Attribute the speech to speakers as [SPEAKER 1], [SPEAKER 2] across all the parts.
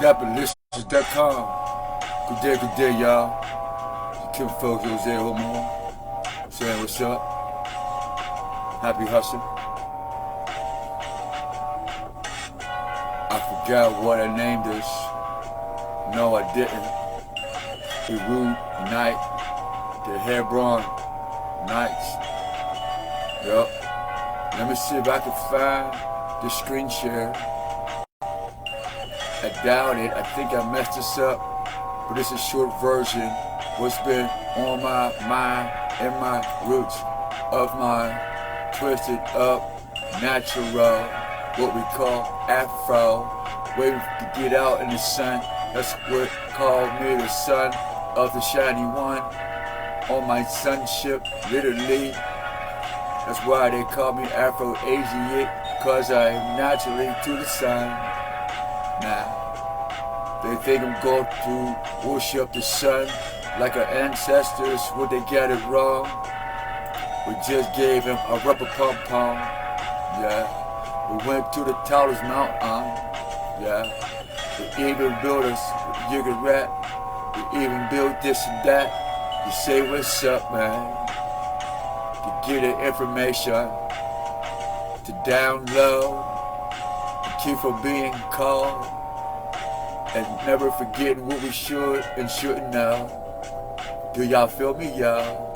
[SPEAKER 1] XOLID-VIXION. Good day, y'all. Kim Folk Jose Homo. Saying what's up. Happy hustling. I forgot what I named this. No, I didn't. Beirut Night. The Hebron Nights. Yup. Let me see if I can find the screen share. I doubt it. I think I messed this up. But it's a short version. What's been on my mind and my roots of my twisted up natural, what we call Afro. Waiting to get out in the sun. That's what called me the son of the shiny one. On my sonship, literally. That's why they call me Afro-Asiate, cause I'm naturally to the sun. Now, they think I'm going to worship the sun like our ancestors. Would they get it wrong? We just gave him a rubber pom-pom. Yeah, we went to the tallest mountain. Yeah, we even built us a cigarette. We even built this and that. You say what's up, man? To get the information, to download, to keep from being called, and never forgetting what we should and shouldn't know. Do y'all feel me, y'all?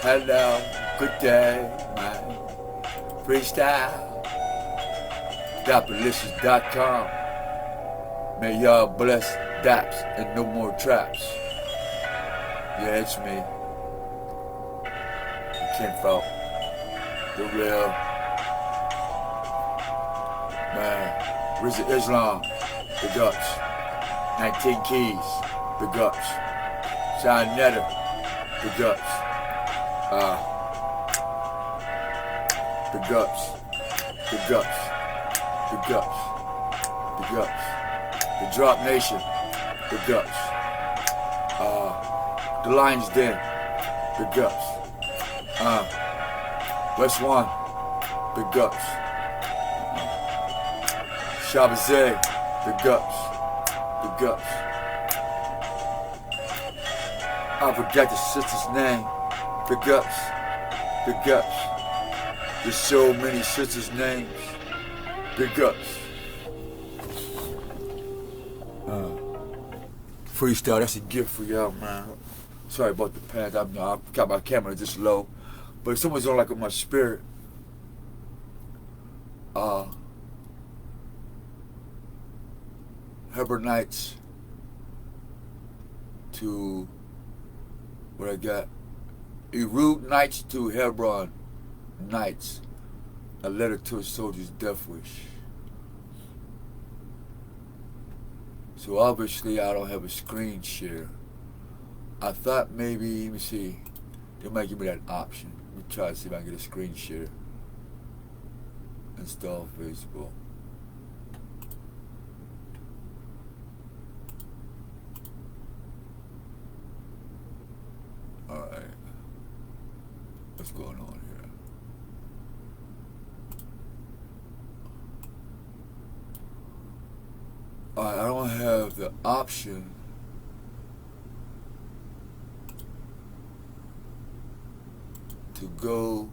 [SPEAKER 1] Hello, good day, man. Freestyle. Dapperlicious.com. May y'all bless daps and no more traps. Yeah, it's me. Kinfolk. The real. Man. Rizza Islam. Big ups. 19 Keys. Big ups. Sean Netter. Big ups. Big ups. Big ups. Big ups. Big ups. The Drop Nation. Big ups. The Lion's Den. Big ups. West One. Big ups. Shabazay. Big ups. Big ups. I forgot the sister's name. Big ups. Big ups. There's so many sisters' names. Big ups. Freestyle, that's a gift for y'all, man. Sorry about the pants. I've got my camera this low. But if someone's on like with my spirit, Hebron Nights to what I got. Beirut Nights to Hebron Nights. A letter to a soldier's death wish. So obviously I don't have a screen share. I thought maybe, let me see, they might give me that option. Let me try to see if I can get a screen share. Install Facebook. Alright. What's going on here? Alright, I don't have the option to go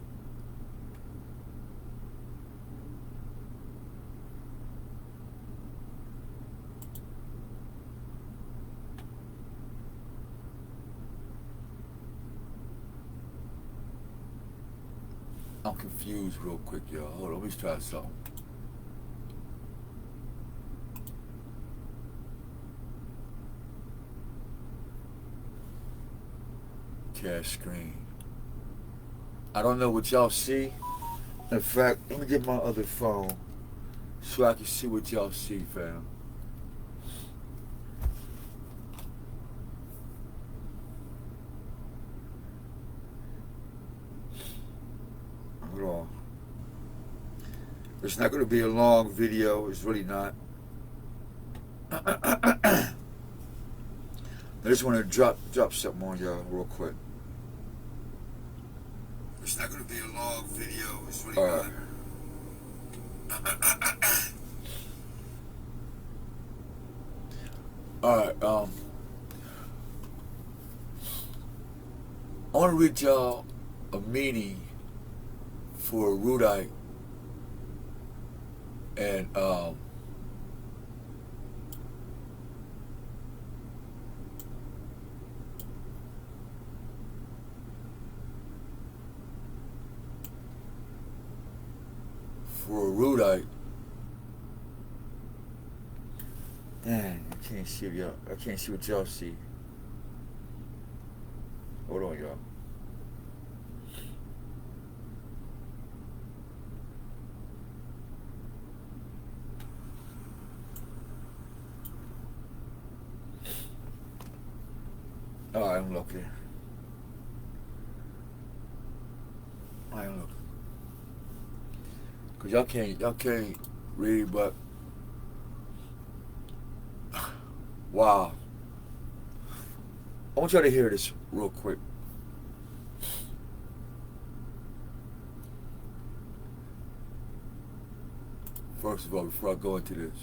[SPEAKER 1] I'm confused real quick, y'all. Hold on, let me try something. Cash screen. I don't know what y'all see. In fact, let me get my other phone so I can see what y'all see, fam. Hold on. It's not going to be a long video. It's really not. I just want to drop something on y'all real quick. It's not going to be a long video. It's really not. Alright, I want to read y'all a meaning for Rudite and for a Rudite. Dang, I can't see y'all. I can't see what y'all see. Hold on, y'all. Alright, I'm looking. I'm looking. Cause y'all can't read, but wow. I want y'all to hear this real quick. First of all, before I go into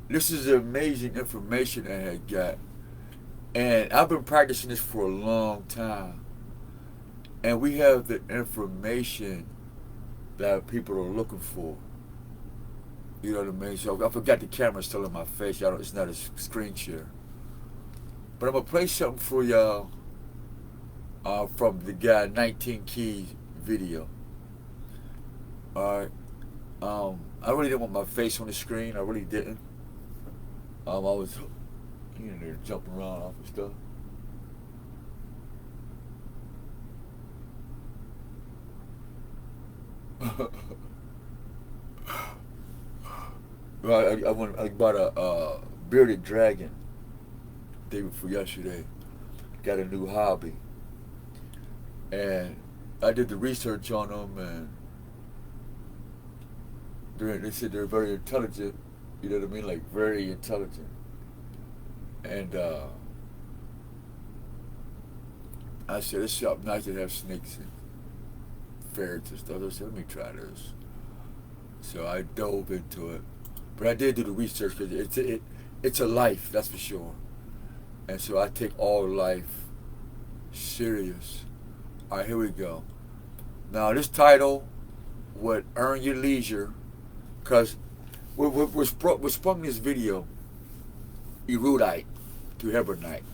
[SPEAKER 1] this is amazing information I had got. And I've been practicing this for a long time. And we have the information that people are looking for. You know what I mean? So I forgot the camera's still in my face. Y'all, it's not a screen share. But I'm going to play something for y'all from the guy 19 Keys video. Alright. I really didn't want my face on the screen. I really didn't. I was in there jumping around off and stuff. Right, I bought a bearded dragon the day before yesterday. Got a new hobby, and I did the research on them, and they said they're very intelligent. You know what I mean? Like very intelligent. And I said, it's nice to have snakes and ferrets and stuff. I said, let me try this. So I dove into it. But I did do the research because it's a life, that's for sure. And so I take all life serious. All right, here we go. Now this title would earn your leisure, because we're sprung this video, Erudite to Hebronite.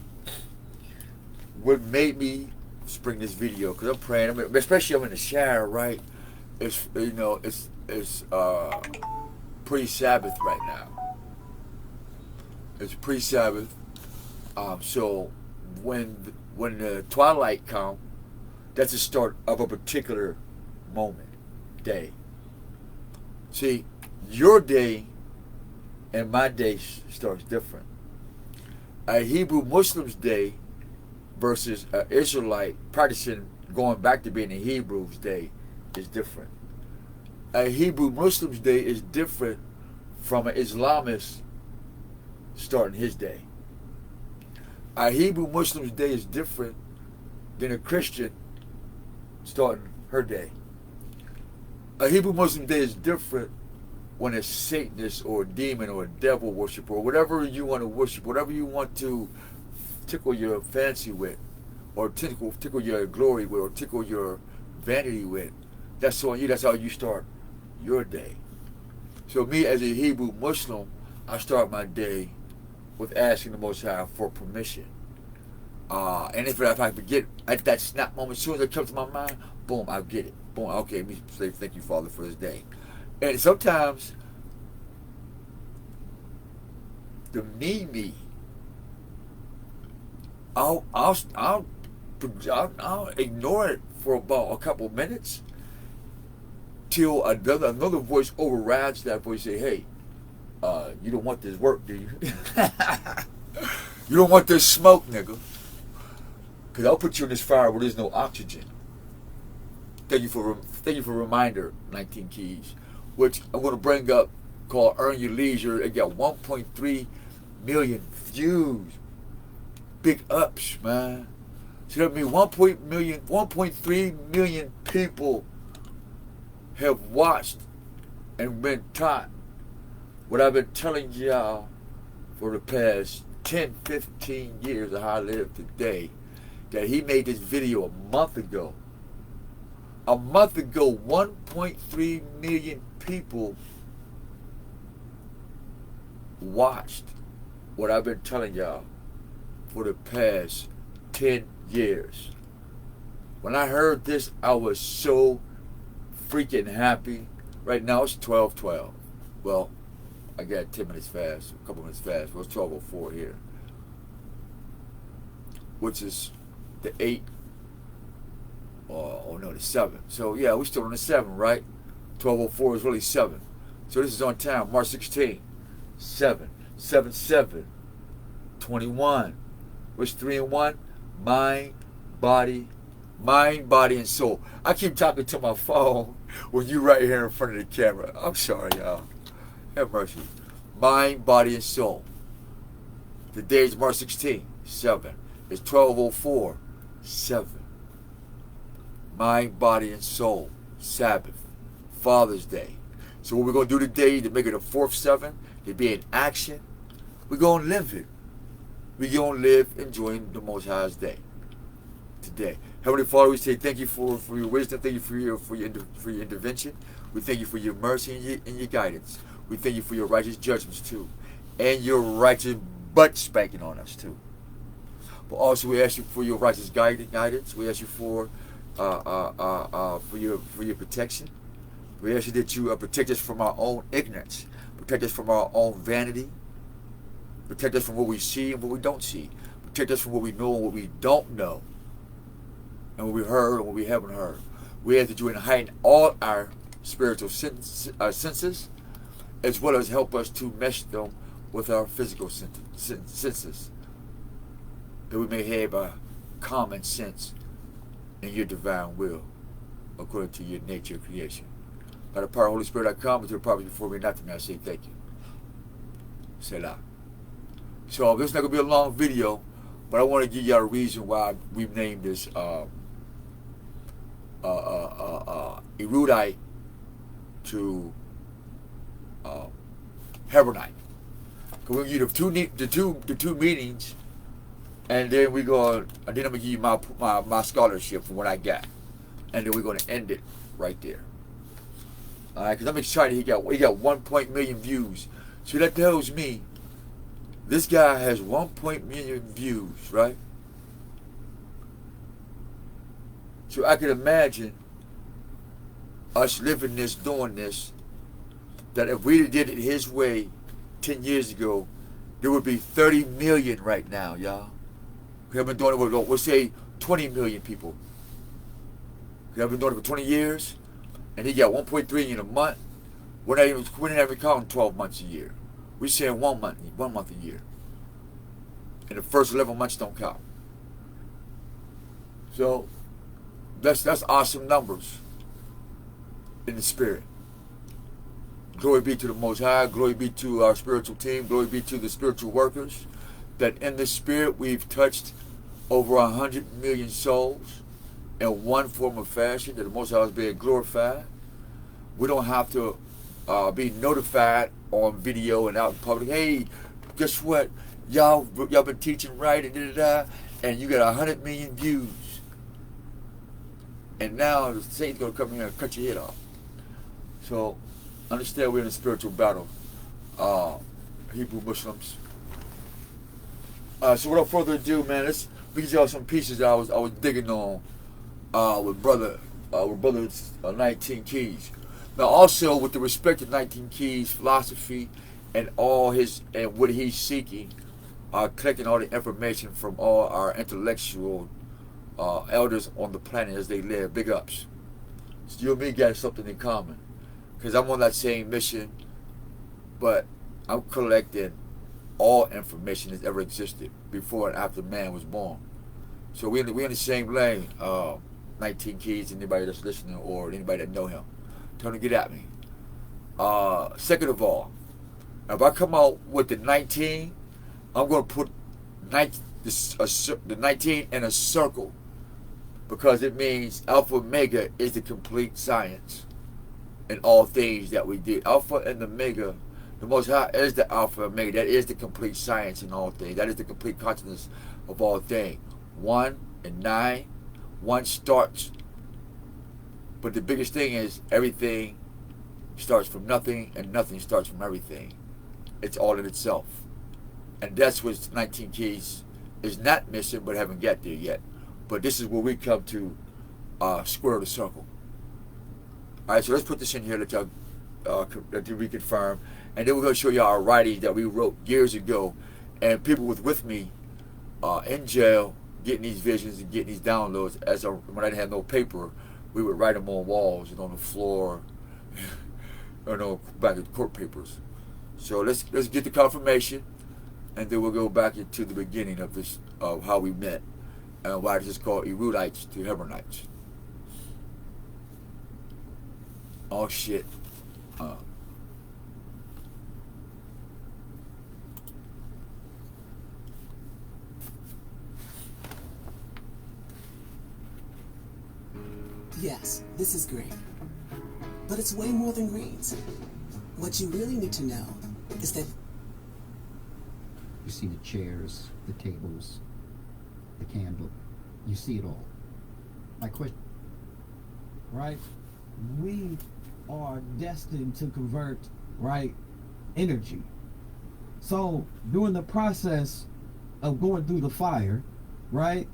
[SPEAKER 1] What made me spring this video? Because I'm praying, especially I'm in the shower, right? It's, you know, it's pre-Sabbath right now. It's pre-Sabbath. So when the twilight comes, that's the start of a particular moment, day. See, your day and my day starts different. A Hebrew Muslim's day versus an Israelite practicing going back to being a Hebrew's day is different. A Hebrew Muslim's day is different from an Islamist starting his day. A Hebrew Muslim's day is different than a Christian starting her day. A Hebrew Muslim day is different when a Satanist or a demon or a devil worshiper or whatever you want to worship, whatever you want to tickle your fancy with, or tickle your glory with, or tickle your vanity with. That's on you. That's how you start your day. So me as a Hebrew Muslim, I start my day with asking the Most High for permission. And if I forget at that snap moment, as soon as it comes to my mind, boom, I'll get it. Boom, okay, let me say thank you, Father, for this day. And sometimes the me, I'll ignore it for about a couple of minutes till another voice overrides that voice. Say, hey, you don't want this work, do you? You don't want this smoke, nigga. Because I'll put you in this fire where there's no oxygen. Thank you for reminder, 19 Keys, which I'm going to bring up, called Earn Your Leisure. It got 1.3 million views. Big ups, man. So that means 1.3 million people have watched and been taught what I've been telling y'all for the past 10, 15 years of how I live today, that he made this video a month ago. A month ago, 1.3 million people watched what I've been telling y'all for the past 10 years. When I heard this, I was so freaking happy. Right now it's 12:12. Well, I got 10 minutes fast, a couple minutes fast. Well, it's 12:04 here, which is the 8. Oh no, the 7. So yeah, we're still on the 7, right? 12:04 is really 7. So this is on time, March 16. 7, 7, 7, 21. Which 3 and 1? Mind, body, and soul. I keep talking to my phone when you right here in front of the camera. I'm sorry, y'all. Have mercy. Mind, body, and soul. Today is March 16, 7. It's 12:04, 7. Mind, body, and soul. Sabbath. Father's Day. So what we're going to do today to make it a 4th 7, to be in action, we're going to live it. We're going to live enjoying the Most High's day today. Heavenly Father, we say thank you for your wisdom. Thank you for your intervention. We thank you for your mercy and your guidance. We thank you for your righteous judgments too, and your righteous butt spanking on us too. But also we ask you for your righteous guidance. We ask you for your protection. We ask you that you protect us from our own ignorance, protect us from our own vanity, protect us from what we see and what we don't see, protect us from what we know and what we don't know, and what we heard and what we haven't heard. We ask that you heighten all our spiritual senses, as well as help us to mesh them with our physical senses, that we may have a common sense in your divine will, according to your nature of creation. By the power of the Holy Spirit, I come into the property before me, not to me. I say thank you. Selah. So this is not going to be a long video, but I want to give y'all a reason why we've named this erudite to Hebronite. Because we're going to give you the two meanings, and then I'm going to give you my scholarship from what I got, and then we're going to end it right there. All right, because I'm excited. He got 1 million views. So that tells me this guy has 1 million views, right? So I can imagine us living this, doing this, that if we did it his way 10 years ago, there would be 30 million right now, y'all. We have been doing it with, we'll say, 20 million people. We have been doing it for 20 years, and he got 1.3 in a month. We're not even counting 12 months a year. We're saying 1 month a year. And the first 11 months don't count. So that's awesome numbers in the spirit. Glory be to the Most High. Glory be to our spiritual team. Glory be to the spiritual workers. That in the spirit we've touched over 100 million souls in one form of fashion. That the Most High is being glorified. We don't have to be notified on video and out in public. Hey, guess what? Y'all been teaching right and you got 100 million views. And now the Satan's going to come here and cut your head off. So understand we're in a spiritual battle, Hebrew Muslims. So without further ado, man, let's get y'all some pieces that I was digging on with brother 19 Keys. Now also with the respect to 19 Keys philosophy and all his and what he's seeking, collecting all the information from all our intellectual elders on the planet as they live. Big ups. So you and me got something in common, because I'm on that same mission, but I'm collecting all information that's ever existed before and after man was born. So we're in the same lane. 19 Keys, anybody that's listening or anybody that know him, tell him to get at me. Second of all, if I come out with the 19, I'm going to put the 19 in a circle, because it means Alpha Omega is the complete science in all things that we did. Alpha and Omega The Most High is the Alpha and Omega. That is the complete science in all things. That is the complete consciousness of all things. 1 and 9. 1 starts. But the biggest thing is everything starts from nothing and nothing starts from everything. It's all in itself. And that's what 19 Keys is not missing, but haven't got there yet. But this is where we come to square the circle. All right, so let's put this in here, let y'all reconfirm. And then we're going to show y'all our writings that we wrote years ago. And people with me in jail, getting these visions and getting these downloads. When I didn't have no paper, we would write them on walls and on the floor, or no, back in court papers. So let's get the confirmation, and then we'll go back into the beginning of this, of how we met, and why this is called Erudites to Hebronites. Oh shit.
[SPEAKER 2] Yes, this is green. But it's way more than greens. What you really need to know is that
[SPEAKER 3] you see the chairs, the tables, the candle. You see it all. My question, right? We are destined to convert, right, energy. So during the process of going through the fire, right,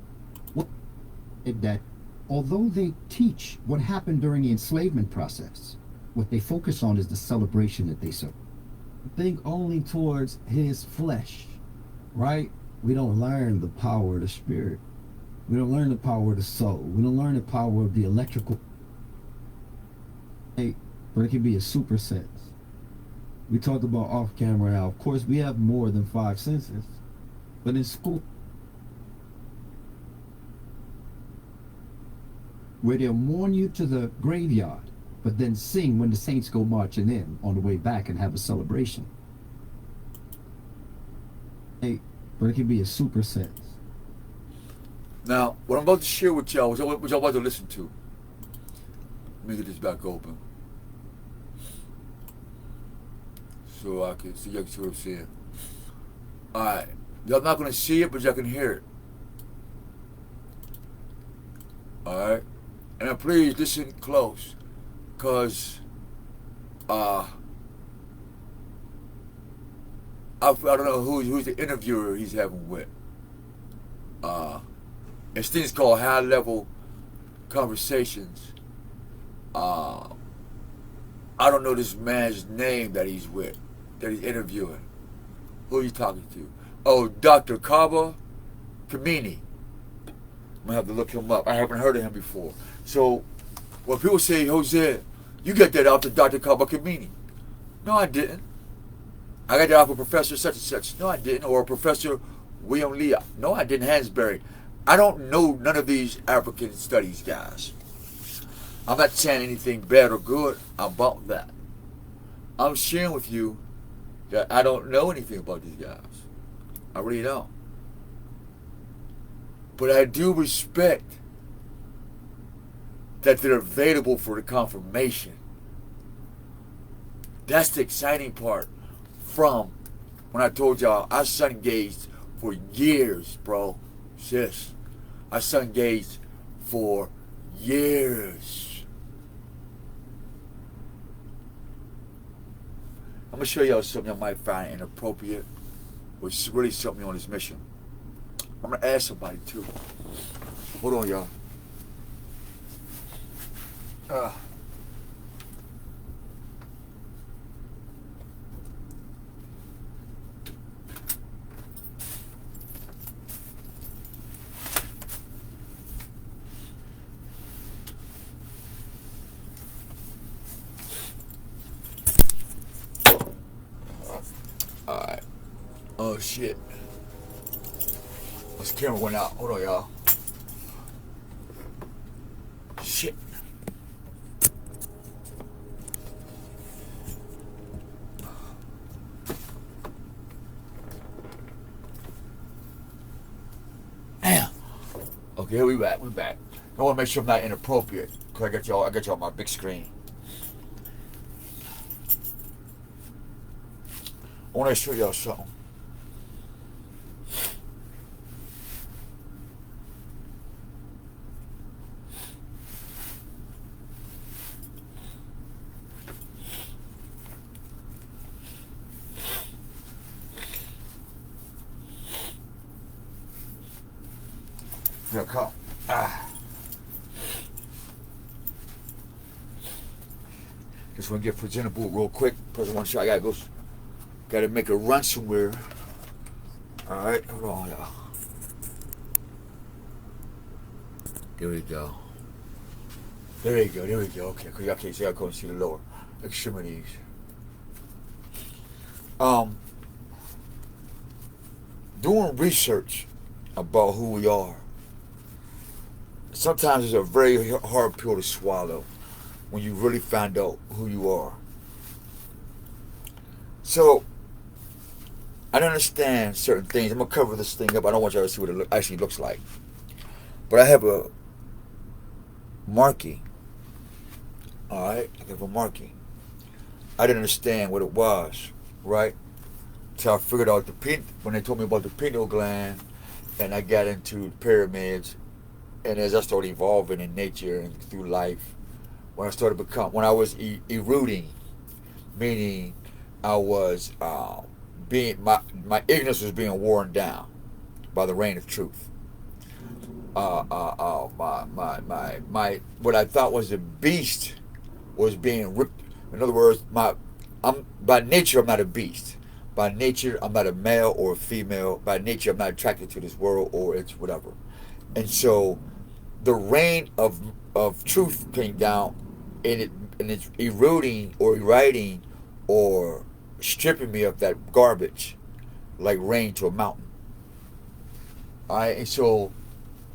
[SPEAKER 3] that although they teach what happened during the enslavement process, what they focus on is the celebration that they serve. Think only towards his flesh, right? We don't learn the power of the spirit. We don't learn the power of the soul. We don't learn the power of the electrical. But it can be a super sense. We talk about off camera now. Of course, we have more than 5 senses. But in school, where they'll mourn you to the graveyard, but then sing when the saints go marching in on the way back and have a celebration. But it can be a super sense.
[SPEAKER 1] Now, what I'm about to share with y'all, what y'all about to listen to. Let me get this back open, so I can see, y'all can see what I'm saying. Alright, y'all not going to see it, but y'all can hear it. Alright, and then please listen close, because I don't know who's the interviewer he's having with. It's things called high level conversations. I don't know this man's name that he's with, that he's interviewing. Who are you talking to? Oh, Dr. Kaba Kamini. I'm gonna have to look him up. I haven't heard of him before. So when people say, Jose, you get that off of Dr. Kaba Kamini. No, I didn't. I got that off of Professor such and such. No, I didn't. Or Professor William Lee. No, I didn't. Hansberry. I don't know none of these African studies guys. I'm not saying anything bad or good about that. I'm sharing with you that I don't know anything about these guys. I really don't. But I do respect that they're available for the confirmation. That's the exciting part. From when I told y'all I sun gazed for years, bro. Sis. I sun gazed for years. I'm going to show y'all something y'all might find inappropriate, which is really something on this mission. I'm going to ask somebody too. Hold on, y'all. Alright. Oh shit. This camera went out. Hold on, y'all. Shit. Damn. Okay, we back. We back. I want to make sure I'm not inappropriate, because I got y'all on my big screen. I want to show y'all something. Here, come. Just want to get presentable real quick. Person want to show I gotta make a run somewhere. All right, hold on, y'all. There we go. There we go. There we go. Okay, y'all can't see. I can't see the lower extremities. Doing research about who we are. Sometimes it's a very hard pill to swallow when you really find out who you are. So, I don't understand certain things. I'm going to cover this thing up. I don't want y'all to see what it actually looks like. But I have a marking. Alright? I have a marking. I didn't understand what it was, right? So I figured out when they told me about the pineal gland, and I got into the pyramids, and as I started evolving in nature and through life, when I was eroding, meaning I was my ignorance was being worn down by the rain of truth. My what I thought was a beast was being ripped. In other words, by nature I'm not a beast. By nature I'm not a male or a female. By nature I'm not attracted to this world or it's whatever. And so the rain of truth came down, and it's eroding or eroding or stripping me of that garbage like rain to a mountain. Alright, and so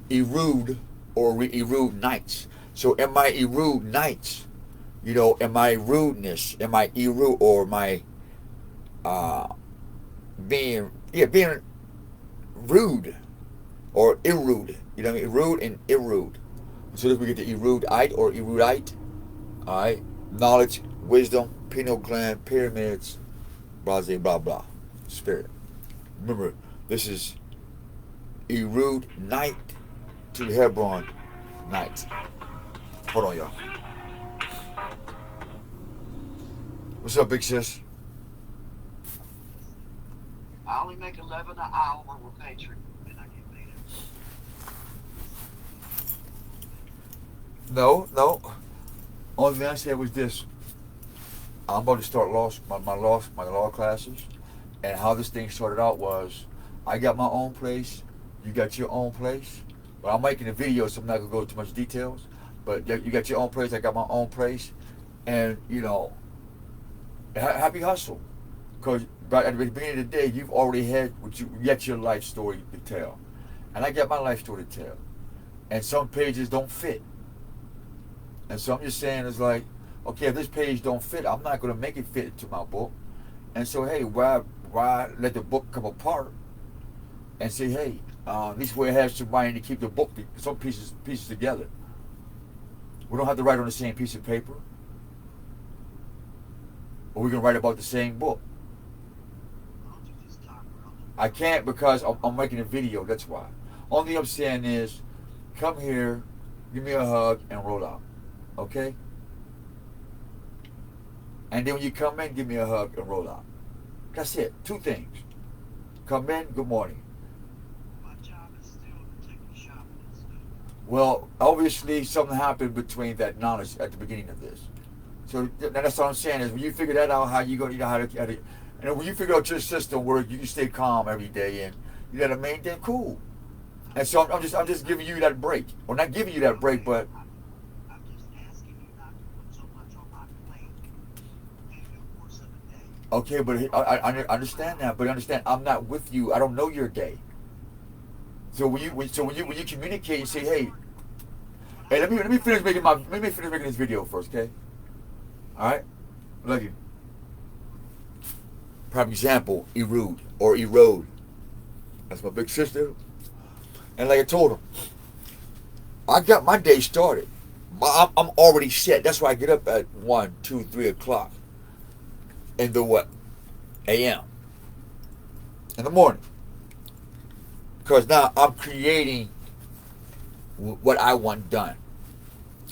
[SPEAKER 1] erode or erode nights. So am I erode nights? You know, am I rudeness? Am I erode or my being rude or erode? You know what I mean? Erode and erode. So this we get the erudite or erudite. Alright? Knowledge, wisdom, pineal gland, pyramids, blah, blah, blah. Spirit. Remember, this is erode night to Hebron night. Hold on, y'all. What's up, big sis?
[SPEAKER 4] I only make 11 an hour with Patriot, and I get paid.
[SPEAKER 1] No. Only thing I said was this. I'm about to start my law classes, and how this thing started out was, I got my own place, you got your own place. But I'm making a video, so I'm not gonna go into much details. But you got your own place, I got my own place, and you know, happy hustle, because at the beginning of the day, you've already had you got your life story to tell, and I got my life story to tell, and some pages don't fit, and so I'm just saying it's like, okay, if this page don't fit, I'm not gonna make it fit into my book, and so hey, why let the book come apart, and say hey, at least we have somebody to keep the book, some pieces together. We don't have to write on the same piece of paper, or we can write about the same book. I can't because I'm making a video, that's why. Only thing I'm saying is, come here, give me a hug, and roll out. Okay? And then when you come in, give me a hug and roll out. That's it. 2 things. Come in, good morning.
[SPEAKER 4] My job is still to take you shopping and stuff.
[SPEAKER 1] Well, obviously something happened between that knowledge at the beginning of this. So that's what I'm saying is when you figure that out, how you gonna, you know, how to and when you figure out your system where you can stay calm every day and you know what I mean, then cool. And so I'm just giving you that break, or not giving you that break, but
[SPEAKER 4] I'm just asking you not to put so much on my plate in the course of the day.
[SPEAKER 1] okay, but I understand that, but understand I'm not with you. I don't know your day. So when you communicate, you say, hey, let me finish making this video first, okay? All right, look at. Prime example, erode. That's my big sister. And like I told him, I got my day started. I'm already set. That's why I get up at 1, 2, 3 o'clock in the what? A.M. in the morning. Because now I'm creating what I want done.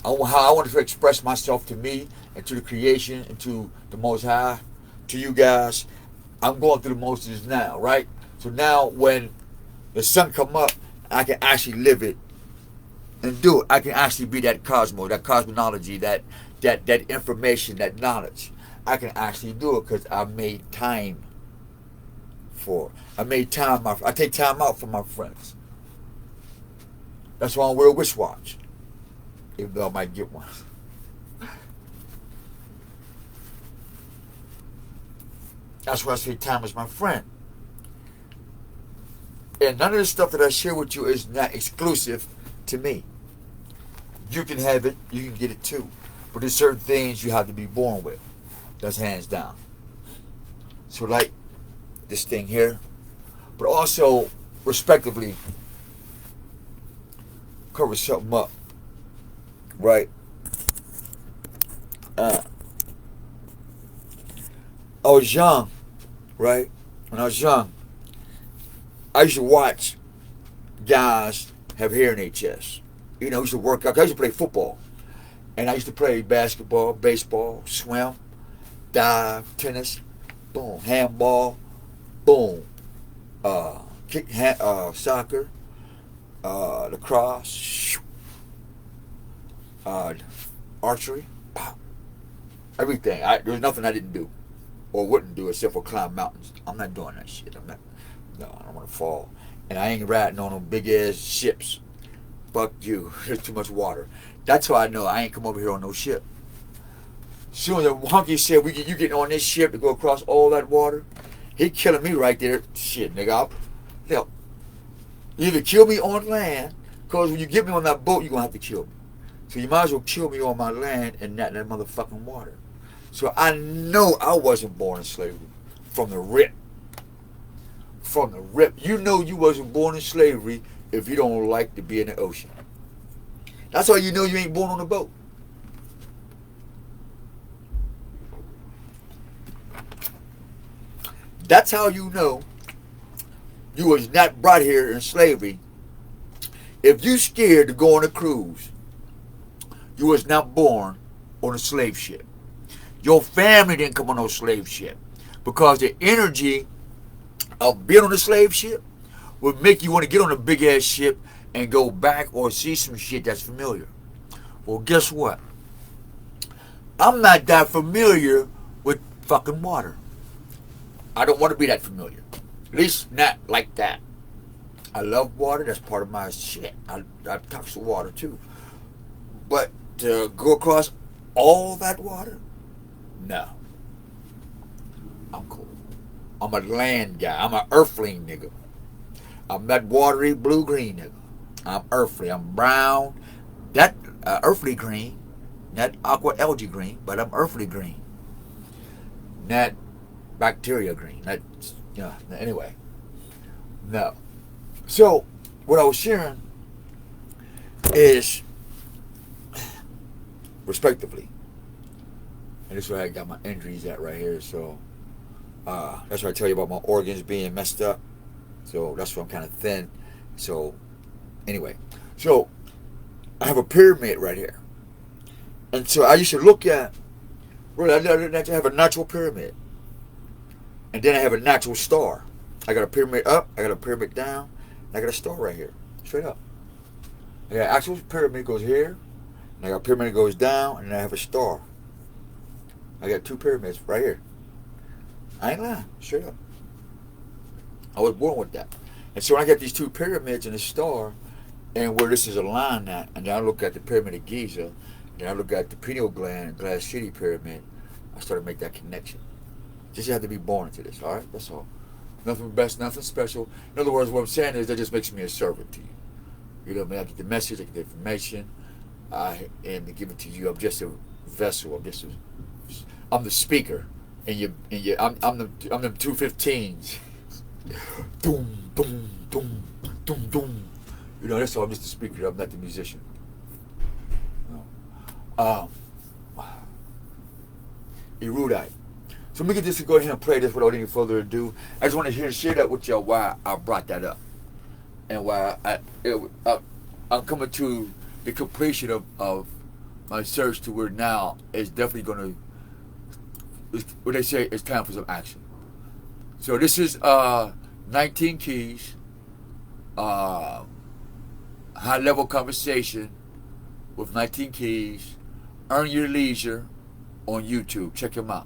[SPEAKER 1] How I want to express myself to me and to the creation and to the Most High, to you guys. I'm going through the motions now, right? So now when the sun come up, I can actually live it and do it. I can actually be that cosmos, that cosmology, that information, that knowledge. I can actually do it because I made time for it. I made time. I take time out for my friends. That's why I wear a wristwatch, even though I might get one. That's why I say time is my friend. And none of the stuff that I share with you is not exclusive to me. You can have it, you can get it too. But there's certain things you have to be born with. That's hands down. So like this thing here, but also respectively cover something up, right? I was young, right? When I was young, I used to watch guys have hair in their chest. You know, I used to work out. I used to play football. And I used to play basketball, baseball, swim, dive, tennis, boom, handball, boom, soccer, lacrosse, archery, everything. There was nothing I didn't do or wouldn't do except for climb mountains. I'm not doing that shit. No, I don't want to fall. And I ain't riding on them big ass ships. Fuck you. There's too much water. That's how I know I ain't come over here on no ship. Soon as the hunky said, you getting on this ship to go across all that water, he killing me right there. Shit, nigga. You either kill me on land, because when you get me on that boat, you're going to have to kill me. So you might as well kill me on my land and not in that motherfucking water. So I know I wasn't born in slavery from the rip. From the rip. You know you wasn't born in slavery if you don't like to be in the ocean. That's how you know you ain't born on a boat. That's how you know you was not brought here in slavery. If you scared to go on a cruise, you was not born on a slave ship. Your family didn't come on no slave ship because the energy of being on a slave ship would make you want to get on a big ass ship and go back or see some shit that's familiar. Well, guess what? I'm not that familiar with fucking water. I don't want to be that familiar. At least not like that. I love water. That's part of my shit. I touch the water too. But to go across all that water? No. I'm cool. I'm a land guy. I'm an earthling nigga. I'm that watery blue-green nigga. I'm earthly. I'm brown. That earthly green. Not aqua algae green, but I'm earthly green. Not bacteria green. Not, anyway. No. So, what I was sharing is, respectively, and this is where I got my injuries at right here, so that's why I tell you about my organs being messed up. So that's why I'm kind of thin. So anyway, so I have a pyramid right here. And so I used to look at, well, I have a natural pyramid. And then I have a natural star. I got a pyramid up, I got a pyramid down, and I got a star right here, straight up. I got an actual pyramid goes here, and I got a pyramid that goes down, and I have a star. I got two pyramids right here. I ain't lying, straight up. I was born with that. And so when I got these two pyramids and a star, and where this is aligned at, and then I look at the Pyramid of Giza, and I look at the pineal gland, Glass City Pyramid, I started to make that connection. Just you have to be born into this, all right? That's all. Nothing best, nothing special. In other words, what I'm saying is that just makes me a servant to you. You know what I mean? I get the message, I get the information, and to give it to you. I'm just a vessel. I'm the speaker, and I'm them 215s. Doom, doom, doom, doom, doom. You know, that's all. I'm just the speaker. I'm not the musician. No. Erudite. So we can just go ahead and play this without any further ado. I just want to share that with y'all why I brought that up. And why I'm coming to the completion of my search to where now it's definitely going to, what they say, it's time for some action. So this is 19 keys, high level conversation with 19 keys. Earn Your Leisure on YouTube. Check him out.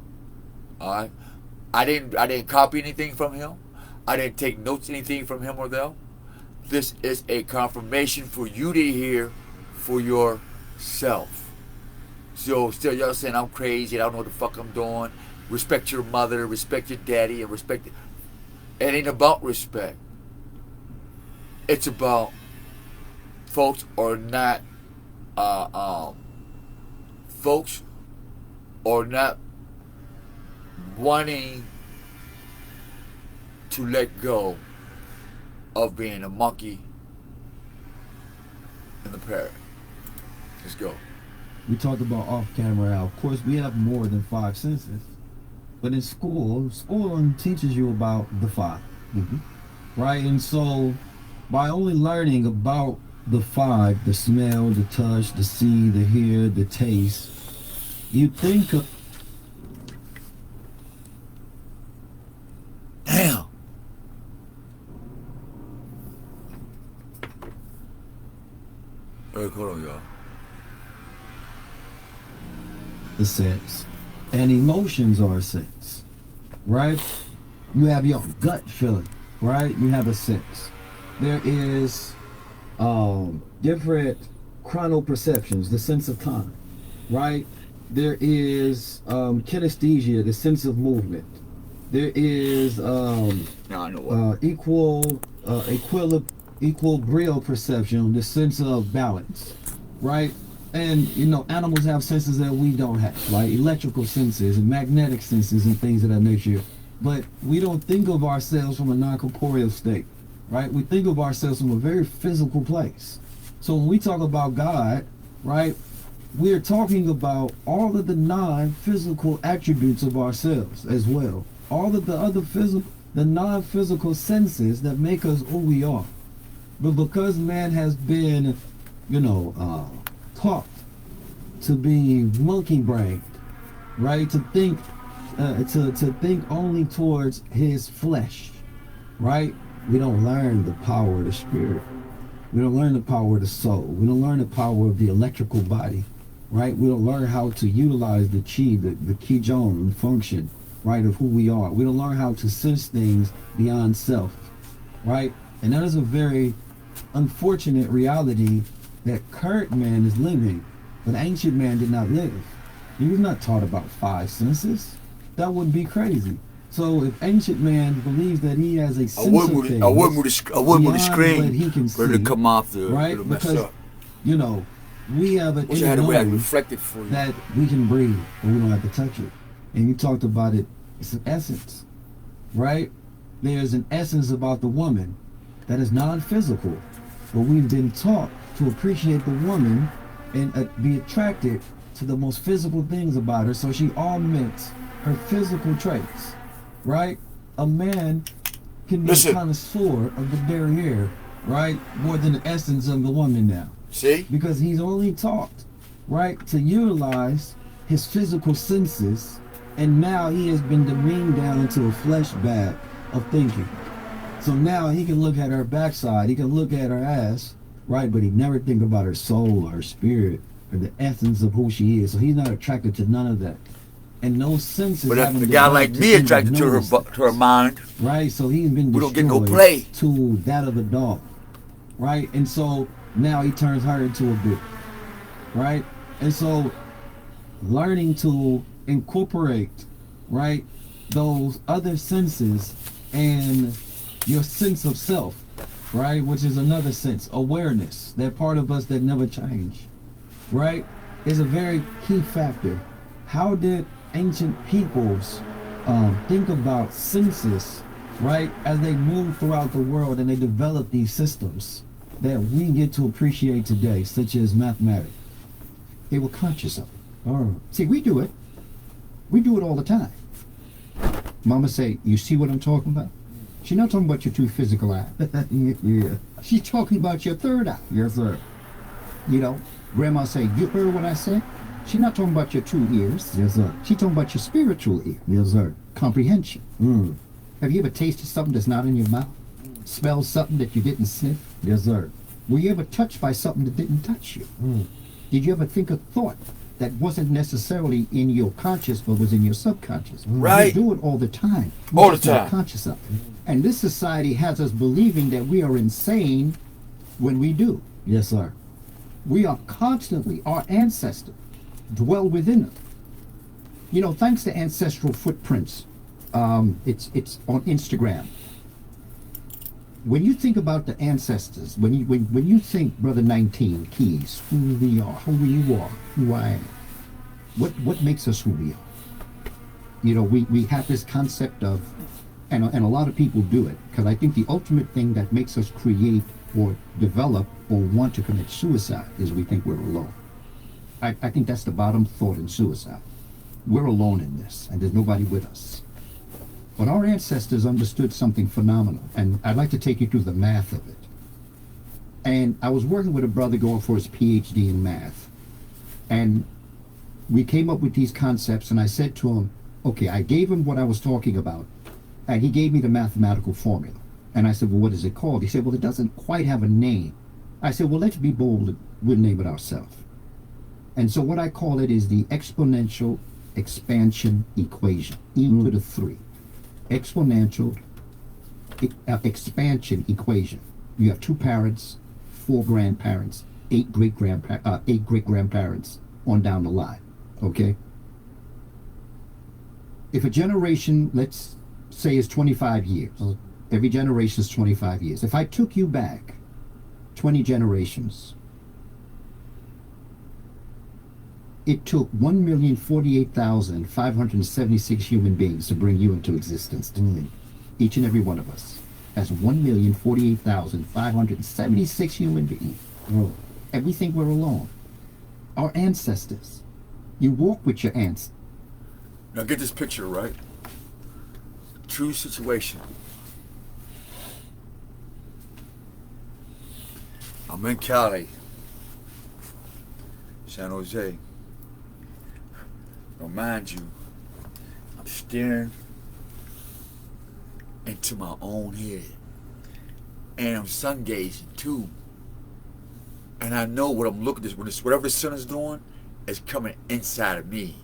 [SPEAKER 1] All right. I didn't copy anything from him. I didn't take notes anything from him or them. This is a confirmation for you to hear for yourself. So still y'all saying I'm crazy, I don't know what the fuck I'm doing. Respect your mother, respect your daddy, and respect it. It ain't about respect. It's about folks are not wanting to let go of being a monkey in the parrot. Let's go.
[SPEAKER 5] We talked about off camera how, of course, we have more than 5 senses. But in school teaches you about the 5. Right? And so, by only learning about the 5, the smell, the touch, the see, the hear, the taste, you think of...
[SPEAKER 1] Damn. Hey, hold on, y'all.
[SPEAKER 5] The sense. And emotions are a sense. Right? You have your gut feeling. Right? You have a sense. There is different chronoperceptions, the sense of time. Right? There is kinesthesia, the sense of movement. There is equilibrium perception, the sense of balance, right? And you know, animals have senses that we don't have, like electrical senses and magnetic senses and things of that nature. But we don't think of ourselves from a non-corporeal state, right? We think of ourselves from a very physical place. So when we talk about God, right, we're talking about all of the non-physical attributes of ourselves as well. All of the other the non-physical senses that make us who we are. But because man has been, taught to be monkey-brained, right? To think, to think only towards his flesh, right? We don't learn the power of the spirit. We don't learn the power of the soul. We don't learn the power of the electrical body, right? We don't learn how to utilize the chi, the qigong, the function, right, of who we are. We don't learn how to sense things beyond self, right? And that is a very unfortunate reality that current man is living, but ancient man did not live. He was not taught about 5 senses. That would be crazy. So if ancient man believes that he has a sense of things,
[SPEAKER 1] I wouldn't move the screen
[SPEAKER 5] he can
[SPEAKER 1] for it
[SPEAKER 5] see,
[SPEAKER 1] to come off the
[SPEAKER 5] right?
[SPEAKER 1] it'll mess
[SPEAKER 5] Because
[SPEAKER 1] up.
[SPEAKER 5] We have an
[SPEAKER 1] Wish I had a way I could
[SPEAKER 5] inner
[SPEAKER 1] reflect it for you.
[SPEAKER 5] that we can breathe, but we don't have to touch it. And you talked about it. It's an essence, right? There's an essence about the woman that is non-physical, but we've been taught to appreciate the woman and be attracted to the most physical things about her, so she augments her physical traits, right? A man can be a connoisseur of the derriere, right? More than the essence of the woman now.
[SPEAKER 1] See?
[SPEAKER 5] Because he's only taught, right, to utilize his physical senses, and now he has been demeaned down into a flesh bag of thinking. So now he can look at her backside, he can look at her ass, right, but he never think about her soul or her spirit or the essence of who she is. So he's not attracted to none of that. And no senses.
[SPEAKER 1] But if a guy like me attracted to her mind,
[SPEAKER 5] right? So he's been
[SPEAKER 1] we don't get no
[SPEAKER 5] destroyed
[SPEAKER 1] play
[SPEAKER 5] to that of a dog, right? And so now he turns her into a bitch, right? And so learning to incorporate, right, those other senses and your sense of self, right, which is another sense, awareness, that part of us that never change, right, is a very key factor. How did ancient peoples think about senses, right, as they move throughout the world and they develop these systems that we get to appreciate today, such as mathematics? They were conscious of it. See, we do it all the time.
[SPEAKER 3] Mama say, you see what I'm talking about? She's not talking about your two physical eyes.
[SPEAKER 5] Yeah.
[SPEAKER 3] She's talking about your third eye.
[SPEAKER 5] Yes, sir.
[SPEAKER 3] You know, Grandma say, you heard what I said? She's not talking about your two ears.
[SPEAKER 5] Yes, sir.
[SPEAKER 3] She's talking about your spiritual ear.
[SPEAKER 5] Yes, sir.
[SPEAKER 3] Comprehension.
[SPEAKER 5] Mm.
[SPEAKER 3] Have you ever tasted something that's not in your mouth? Smelled something that you didn't sniff?
[SPEAKER 5] Yes, sir.
[SPEAKER 3] Were you ever touched by something that didn't touch you?
[SPEAKER 5] Mm.
[SPEAKER 3] Did you ever think a thought that wasn't necessarily in your conscious but was in your subconscious?
[SPEAKER 1] Right.
[SPEAKER 3] We do it all the time.
[SPEAKER 1] All
[SPEAKER 3] We're
[SPEAKER 1] the
[SPEAKER 3] just not
[SPEAKER 1] time.
[SPEAKER 3] conscious of it. And this society has us believing that we are insane when we do.
[SPEAKER 5] Yes, sir.
[SPEAKER 3] We are constantly, our ancestors dwell within us. You know, thanks to Ancestral Footprints, it's on Instagram. When you think about the ancestors, when you think, Brother 19 Keys, who we are, who you are, who I am, what makes us who we are? You know, we have this concept of, and a lot of people do it, because I think the ultimate thing that makes us create or develop or want to commit suicide is we think we're alone. I think that's the bottom thought in suicide. We're alone in this, and there's nobody with us. But our ancestors understood something phenomenal, and I'd like to take you through the math of it. And I was working with a brother going for his PhD in math, and we came up with these concepts, and I said to him, okay, I gave him what I was talking about, and he gave me the mathematical formula. And I said, well, what is it called? He said, well, it doesn't quite have a name. I said, well, let's be bold, we'll name it ourselves. And so what I call it is the exponential expansion equation, e to the 3. Exponential expansion equation. You have 2 parents, 4 grandparents, 8 great-grandparents on down the line, okay? If a generation, let's say, is 25 years, every generation is 25 years. If I took you back 20 generations, it took 1,048,576 human beings to bring you into existence today. Each and every one of us has 1,048,576 human beings. And we think we're alone. Our ancestors. You walk with your ancestors.
[SPEAKER 1] Now get this picture, right? True situation. I'm in Cali, San Jose. Now mind you, I'm staring into my own head. And I'm sun gazing too. And I know what I'm looking at, whatever the sun is doing, is coming inside of me.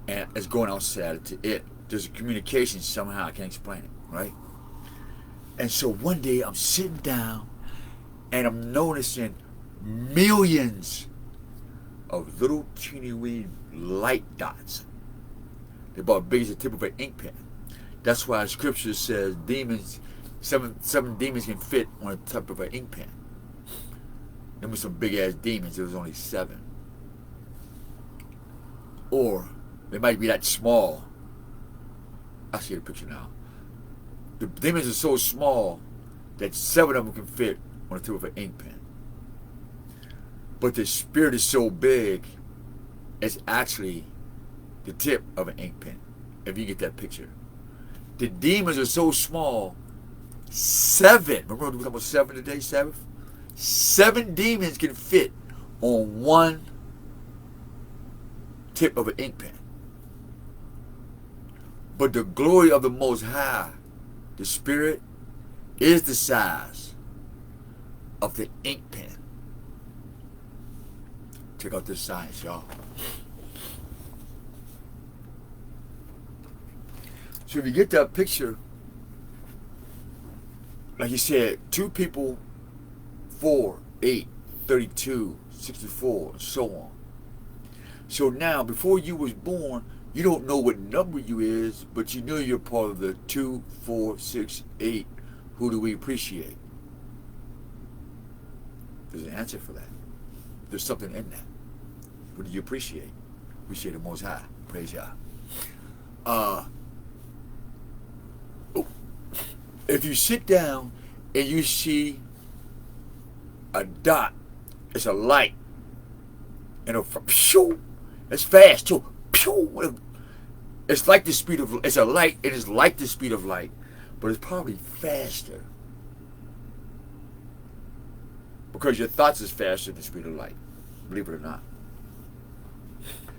[SPEAKER 1] And it's going outside to it. There's a communication somehow, I can't explain it, right? And so one day I'm sitting down and I'm noticing millions of little teeny wee light dots. They're about big as the tip of an ink pen. That's why scripture says demons, seven demons can fit on the top of an ink pen. There were some big ass demons, there was only 7. Or they might be that small. I see the picture now. The demons are so small that 7 of them can fit on the tip of an ink pen. But the spirit is so big, it's actually the tip of an ink pen, if you get that picture. The demons are so small, 7, remember we were talking about 7 today, Sabbath? 7 demons can fit on one tip of an ink pen. But the glory of the Most High, the Spirit, is the size of the ink pen. Check out this science, y'all. So if you get that picture, like you said, 2 people, 4, 8, 32, 64, and so on. So now, before you was born, you don't know what number you is, but you know you're part of the 2, 4, 6, 8. Who do we appreciate? There's an answer for that. There's something in that. What do you appreciate? Appreciate the Most High. Praise Yah. If you sit down and you see a dot, it's a light, and it's fast too. It's like the speed of, it's a light, it is like the speed of light, but it's probably faster. Because your thoughts is faster than the speed of light, believe it or not.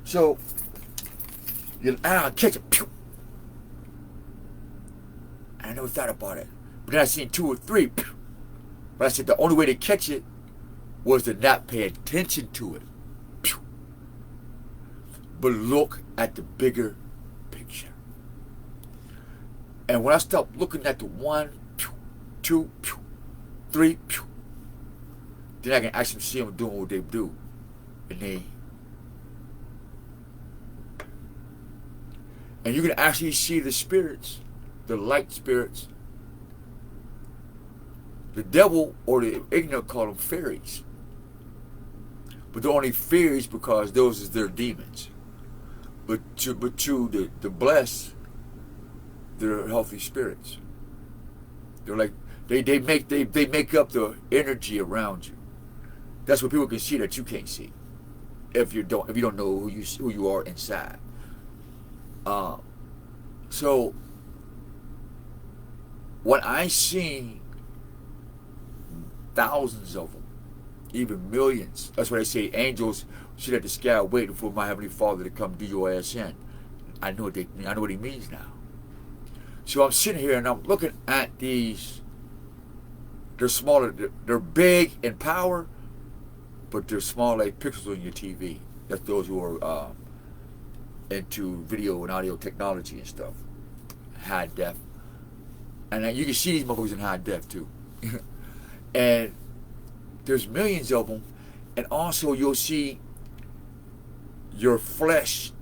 [SPEAKER 1] So, you catch it. Pew. I never thought about it. But then I seen 2 or 3. Pew. But I said the only way to catch it was to not pay attention to it. Pew. But look at the bigger picture. And when I stop looking at the 1, 2, 3, then I can actually see them doing what they do. And you can actually see the spirits, the light spirits. The devil or the ignorant call them fairies. But they're only fairies because those is their demons. But to the blessed, they're healthy spirits. They're like they make up the energy around you. That's what people can see that you can't see. If you don't know who you are inside. So when I see thousands of them, even millions, that's why they say angels sit at the sky waiting for my heavenly Father to come do your ass in. I know what he means now. So I'm sitting here and I'm looking at these. They're smaller. They're big in power, but they're small like pixels on your TV. That's those who are into video and audio technology and stuff, high def. And you can see these motherfuckers in high def too. And there's millions of them. And also you'll see your flesh.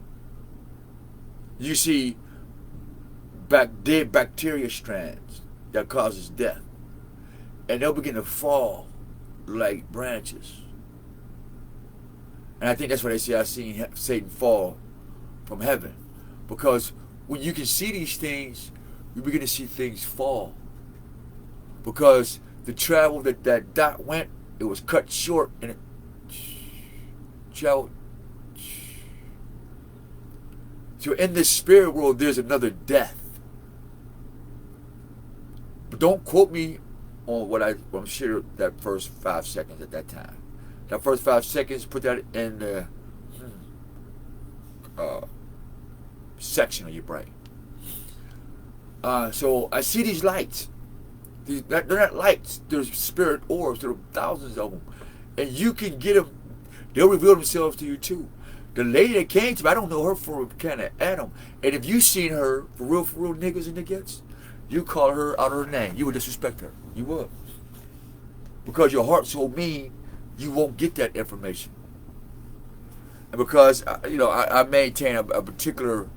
[SPEAKER 1] You see dead bacteria strands that causes death. And they'll begin to fall like branches. And I think that's why they say I've seen Satan fall from heaven. Because when you can see these things, you begin to see things fall. Because the travel that dot went, it was cut short and it traveled. So in this spirit world, there's another death. But don't quote me on what I'm sure that first 5 seconds at that time. That first 5 seconds, put that in the section of your brain. So I see these lights. They're not lights. They're spirit orbs. There are thousands of them. And you can get them. They'll reveal themselves to you too. The lady that came to me, I don't know her from kind of Adam. And if you seen her, for real niggas and niggas, you call her out of her name. You would disrespect her. You would. Because your heart's so mean, you won't get that information. And because, I maintain a particular,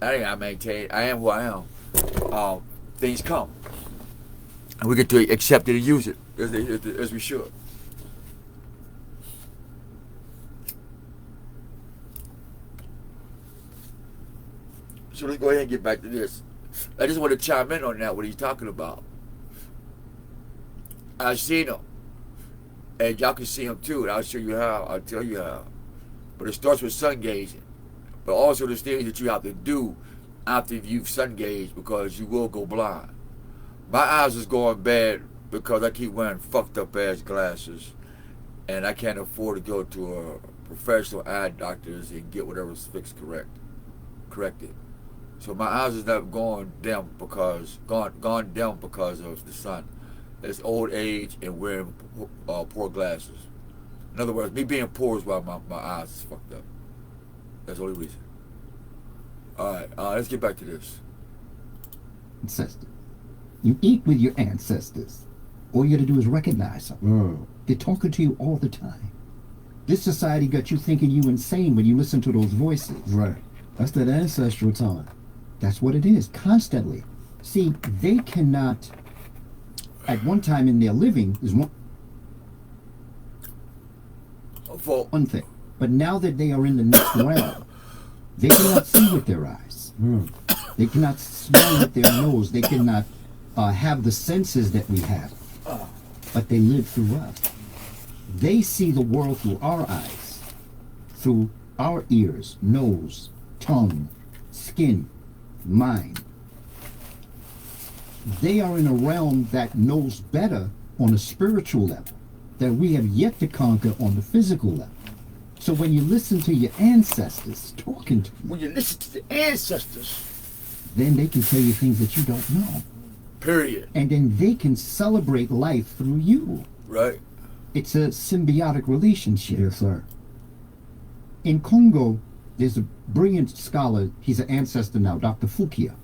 [SPEAKER 1] I am who I am. Things come. And we get to accept it and use it as we should. So let's go ahead and get back to this. I just want to chime in on that, what he's talking about. I've seen him. And y'all can see him too. And I'll show you how. I'll tell you how. But it starts with sun gazing. But also there's things that you have to do after you've sun gazed, because you will go blind. My eyes is going bad because I keep wearing fucked up ass glasses. And I can't afford to go to a professional eye doctors and get whatever's fixed corrected. So my eyes is not gone dim because of the sun. It's old age and wearing poor glasses. In other words, me being poor is why my eyes is fucked up. That's the only reason. Alright, let's get back to this.
[SPEAKER 3] Ancestor. You eat with your ancestors. All you gotta do is recognize them. They're talking to you all the time. This society got you thinking you insane when you listen to those voices.
[SPEAKER 5] Right. That's that ancestral time.
[SPEAKER 3] That's what it is, constantly. See, they cannot, at one time in their living, is one thing. But now that they are in the next realm, they cannot see with their eyes. They cannot smell with their nose. They cannot have the senses that we have. But they live through us. They see the world through our eyes, through our ears, nose, tongue, skin, mind. They are in a realm that knows better on a spiritual level that we have yet to conquer on the physical level. So when you listen to your ancestors talking to you,
[SPEAKER 1] When you listen to the ancestors,
[SPEAKER 3] then they can tell you things that you don't know.
[SPEAKER 1] period.
[SPEAKER 3] And then they can celebrate life through you.
[SPEAKER 1] Right?
[SPEAKER 3] It's a symbiotic relationship.
[SPEAKER 5] Yes, sir.
[SPEAKER 3] In Congo, there's a brilliant scholar, he's an ancestor now, Dr. Fukia.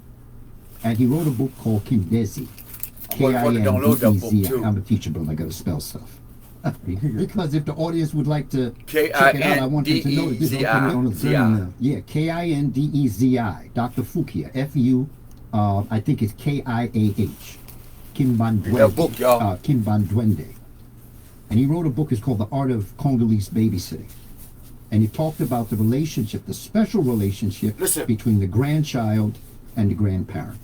[SPEAKER 3] And he wrote a book called Kindezi.
[SPEAKER 1] Motherfucker download that book,
[SPEAKER 3] Kindezi.
[SPEAKER 1] too.
[SPEAKER 3] I'm a teacher, but I gotta spell stuff. Because if the audience would like to check it out, I want them to know that this is
[SPEAKER 1] Kindezi.
[SPEAKER 3] on
[SPEAKER 1] Z-I.
[SPEAKER 3] Yeah, Kindezi, Dr. Fukia, F-U, I think it's K-I-A-H. Kimbandwende.
[SPEAKER 1] That book, y'all.
[SPEAKER 3] Kimbandwende. And he wrote a book, it's called The Art of Congolese Babysitting. And he talked about the relationship, the special relationship
[SPEAKER 1] Listen.
[SPEAKER 3] between the grandchild and the grandparent.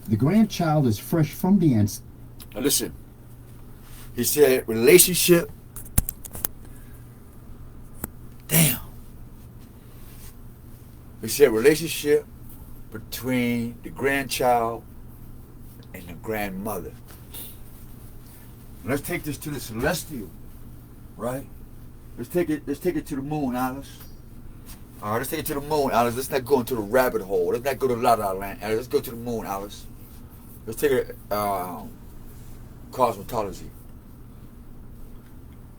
[SPEAKER 3] The grandchild is fresh from the ancestor.
[SPEAKER 1] Now listen. He said relationship. Damn. He said relationship between the grandchild and the grandmother. Let's take this to the celestial, right? Let's take it to the moon, Alice. All right, let's take it to the moon, Alice. Let's not go into the rabbit hole. Let's not go to La La Land. Alice. Let's go to the moon, Alice. Let's take it cosmetology.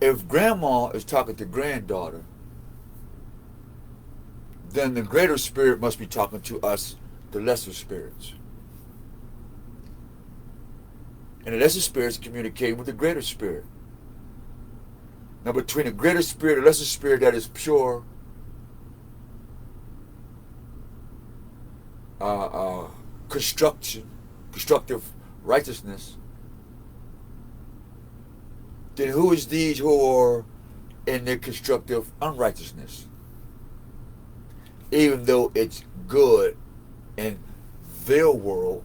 [SPEAKER 1] If grandma is talking to granddaughter, then the greater spirit must be talking to us, the lesser spirits. And the lesser spirits communicate with the greater spirit. Now between the greater spirit and the lesser spirit that is pure constructive righteousness, then who is these who are in their constructive unrighteousness? Even though it's good in their world,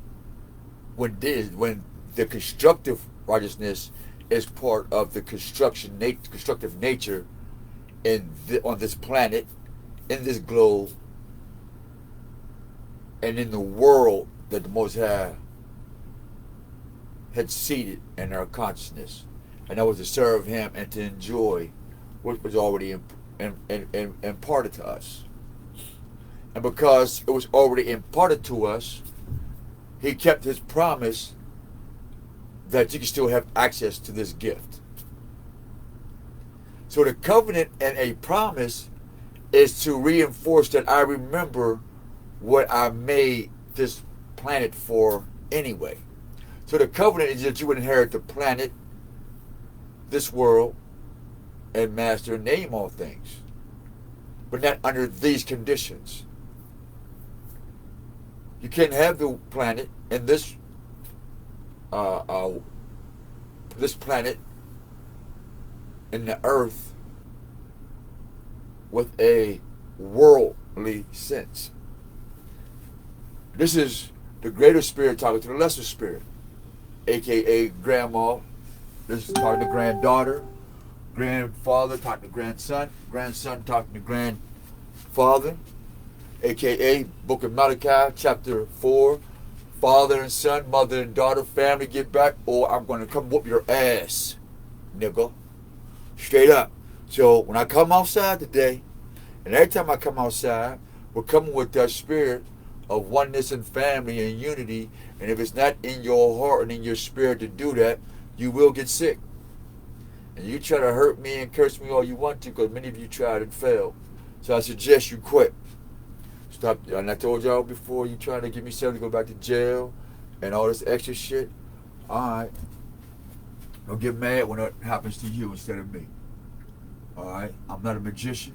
[SPEAKER 1] when the constructive righteousness is part of the constructive nature on this planet, in this globe, and in the world that the Most High had seated in our consciousness, and that was to serve Him and to enjoy what was already imparted to us. And because it was already imparted to us, He kept His promise that you can still have access to this gift. So the covenant and a promise is to reinforce that I remember what I made this planet for anyway. So the covenant is that you would inherit the planet, this world, and master and name all things. But not under these conditions. You can't have the planet and this planet and the earth with a worldly sense. This is the greater spirit talking to the lesser spirit, aka grandma. This is talking to granddaughter, grandfather talking to grandson, grandson talking to grandfather, aka Book of Malachi, chapter 4. Father and son, mother and daughter, family, get back, or I'm going to come whoop your ass, nigga. Straight up. So when I come outside today, and every time I come outside, we're coming with that spirit of oneness and family and unity. And if it's not in your heart and in your spirit to do that, you will get sick. And you try to hurt me and curse me all you want to, because many of you tried and failed. So I suggest you quit. Stop. And I told y'all before, you trying to get me something to go back to jail and all this extra shit. Alright. Don't get mad when it happens to you instead of me. Alright? I'm not a magician.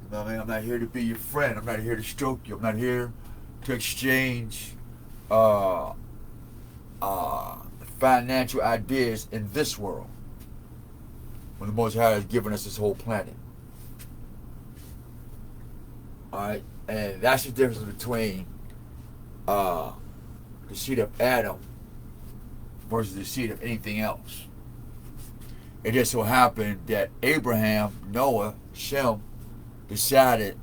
[SPEAKER 1] You know what I mean? I'm not here to be your friend. I'm not here to stroke you. I'm not here to exchange financial ideas in this world, when the Most High has given us this whole planet. Alright? And that's the difference between the seed of Adam versus the seed of anything else. It just so happened that Abraham, Noah, Shem decided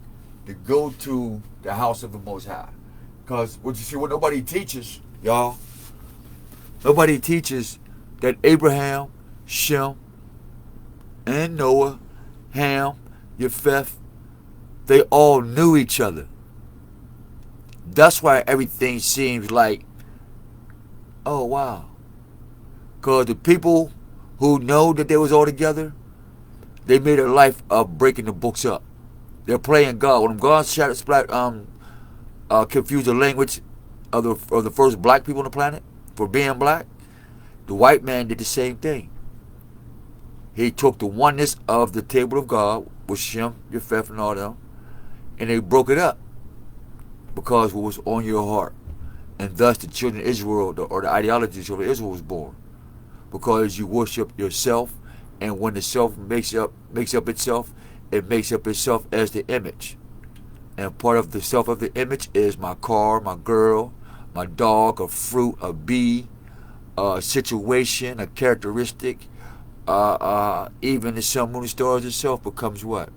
[SPEAKER 1] to go to the house of the Most High. Because what you see, what nobody teaches, y'all, nobody teaches that Abraham, Shem, and Noah, Ham, Japheth, they all knew each other. That's why everything seems like, oh wow. Because the people who know that they was all together, they made a life of breaking the books up. They're playing God. When God confused the language of the first black people on the planet for being black, the white man did the same thing. He took the oneness of the table of God with Shem, Japheth, and all them, and they broke it up because what was on your heart. And thus the children of Israel, or the ideology of the children of Israel was born. Because you worship yourself, and when the self makes up itself, it makes up itself as the image. And part of the self of the image is my car, my girl, my dog, a fruit, a bee, a situation, a characteristic. Even the sun, moon, and stars itself becomes what?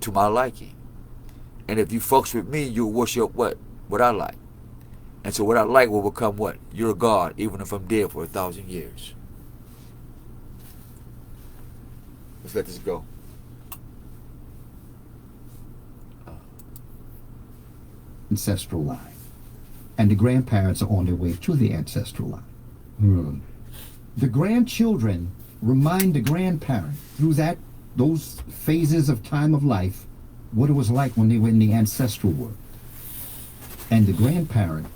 [SPEAKER 1] To my liking. And if you fucks with me, you'll worship what? What I like. And so what I like will become what? You're God, even if I'm dead for 1,000 years. Let's let this go.
[SPEAKER 3] Ancestral line. And the grandparents are on their way to the ancestral line. The grandchildren remind the grandparent through those phases of time of life what it was like when they were in the ancestral world. And the grandparent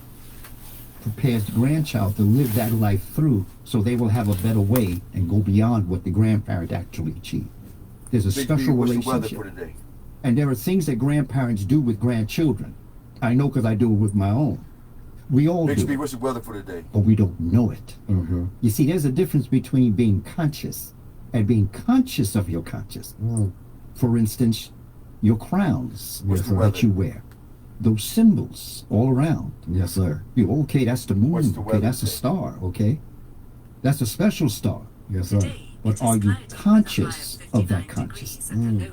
[SPEAKER 3] prepares the grandchild to live that life through so they will have a better way and go beyond what the grandparent actually achieved. There's a special relationship. And there are things that grandparents do with grandchildren. I know because I do it with my own. We all do.
[SPEAKER 1] What's the weather for today?
[SPEAKER 3] But we don't know it. You see, there's a difference between being conscious and being conscious of your conscious. For instance, your crowns that you wear. Those symbols all around.
[SPEAKER 5] Yes, sir.
[SPEAKER 3] Okay, that's the moon. Okay, that's a star. Okay, that's a special star.
[SPEAKER 5] Yes, sir.
[SPEAKER 3] But are you conscious of that consciousness?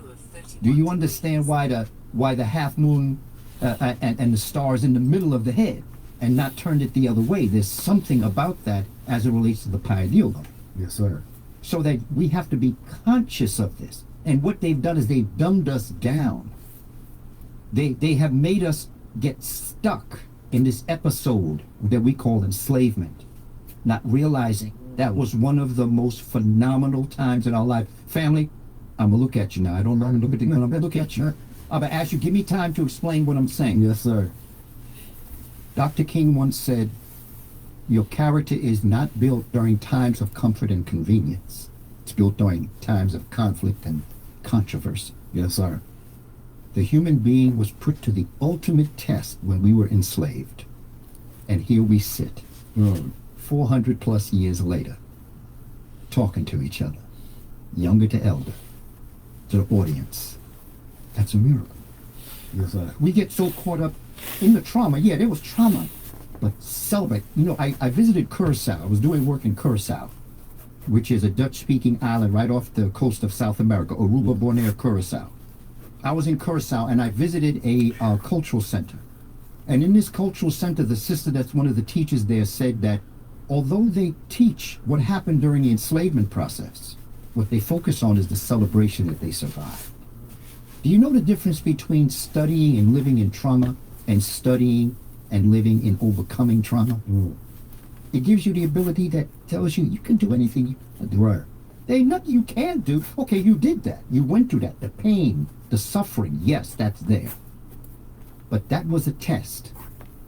[SPEAKER 3] Do you understand why the half moon and the stars in the middle of the head and not turned it the other way? There's something about that as it relates to the Paideolo.
[SPEAKER 5] Yes, sir.
[SPEAKER 3] So that we have to be conscious of this. And what they've done is they've dumbed us down. They have made us get stuck in this episode that we call enslavement, not realizing that was one of the most phenomenal times in our life. Family, I'm gonna look at you now. I don't know. I'm gonna look at you. I'm gonna ask you, give me time to explain what I'm saying.
[SPEAKER 5] Yes, sir.
[SPEAKER 3] Dr. King once said, your character is not built during times of comfort and convenience. It's built during times of conflict and controversy.
[SPEAKER 5] Yes, sir.
[SPEAKER 3] The human being was put to the ultimate test when we were enslaved. And here we sit, 400 plus years later, talking to each other, younger to elder, to the audience. That's a miracle.
[SPEAKER 5] Yes, sir.
[SPEAKER 3] We get so caught up in the trauma. Yeah, there was trauma, but celebrate. You know, I visited Curacao. I was doing work in Curacao, which is a Dutch-speaking island right off the coast of South America, Aruba, Bonaire, Curacao. I was in Curacao and I visited a cultural center. And in this cultural center, the sister that's one of the teachers there said that although they teach what happened during the enslavement process, what they focus on is the celebration that they survived. Do you know the difference between studying and living in trauma and studying and living in overcoming trauma? It gives you the ability that tells you you can do anything you want to do.
[SPEAKER 5] Right.
[SPEAKER 3] There ain't nothing you can't do. Okay, you did that. You went through that. The pain, the suffering, yes, that's there. But that was a test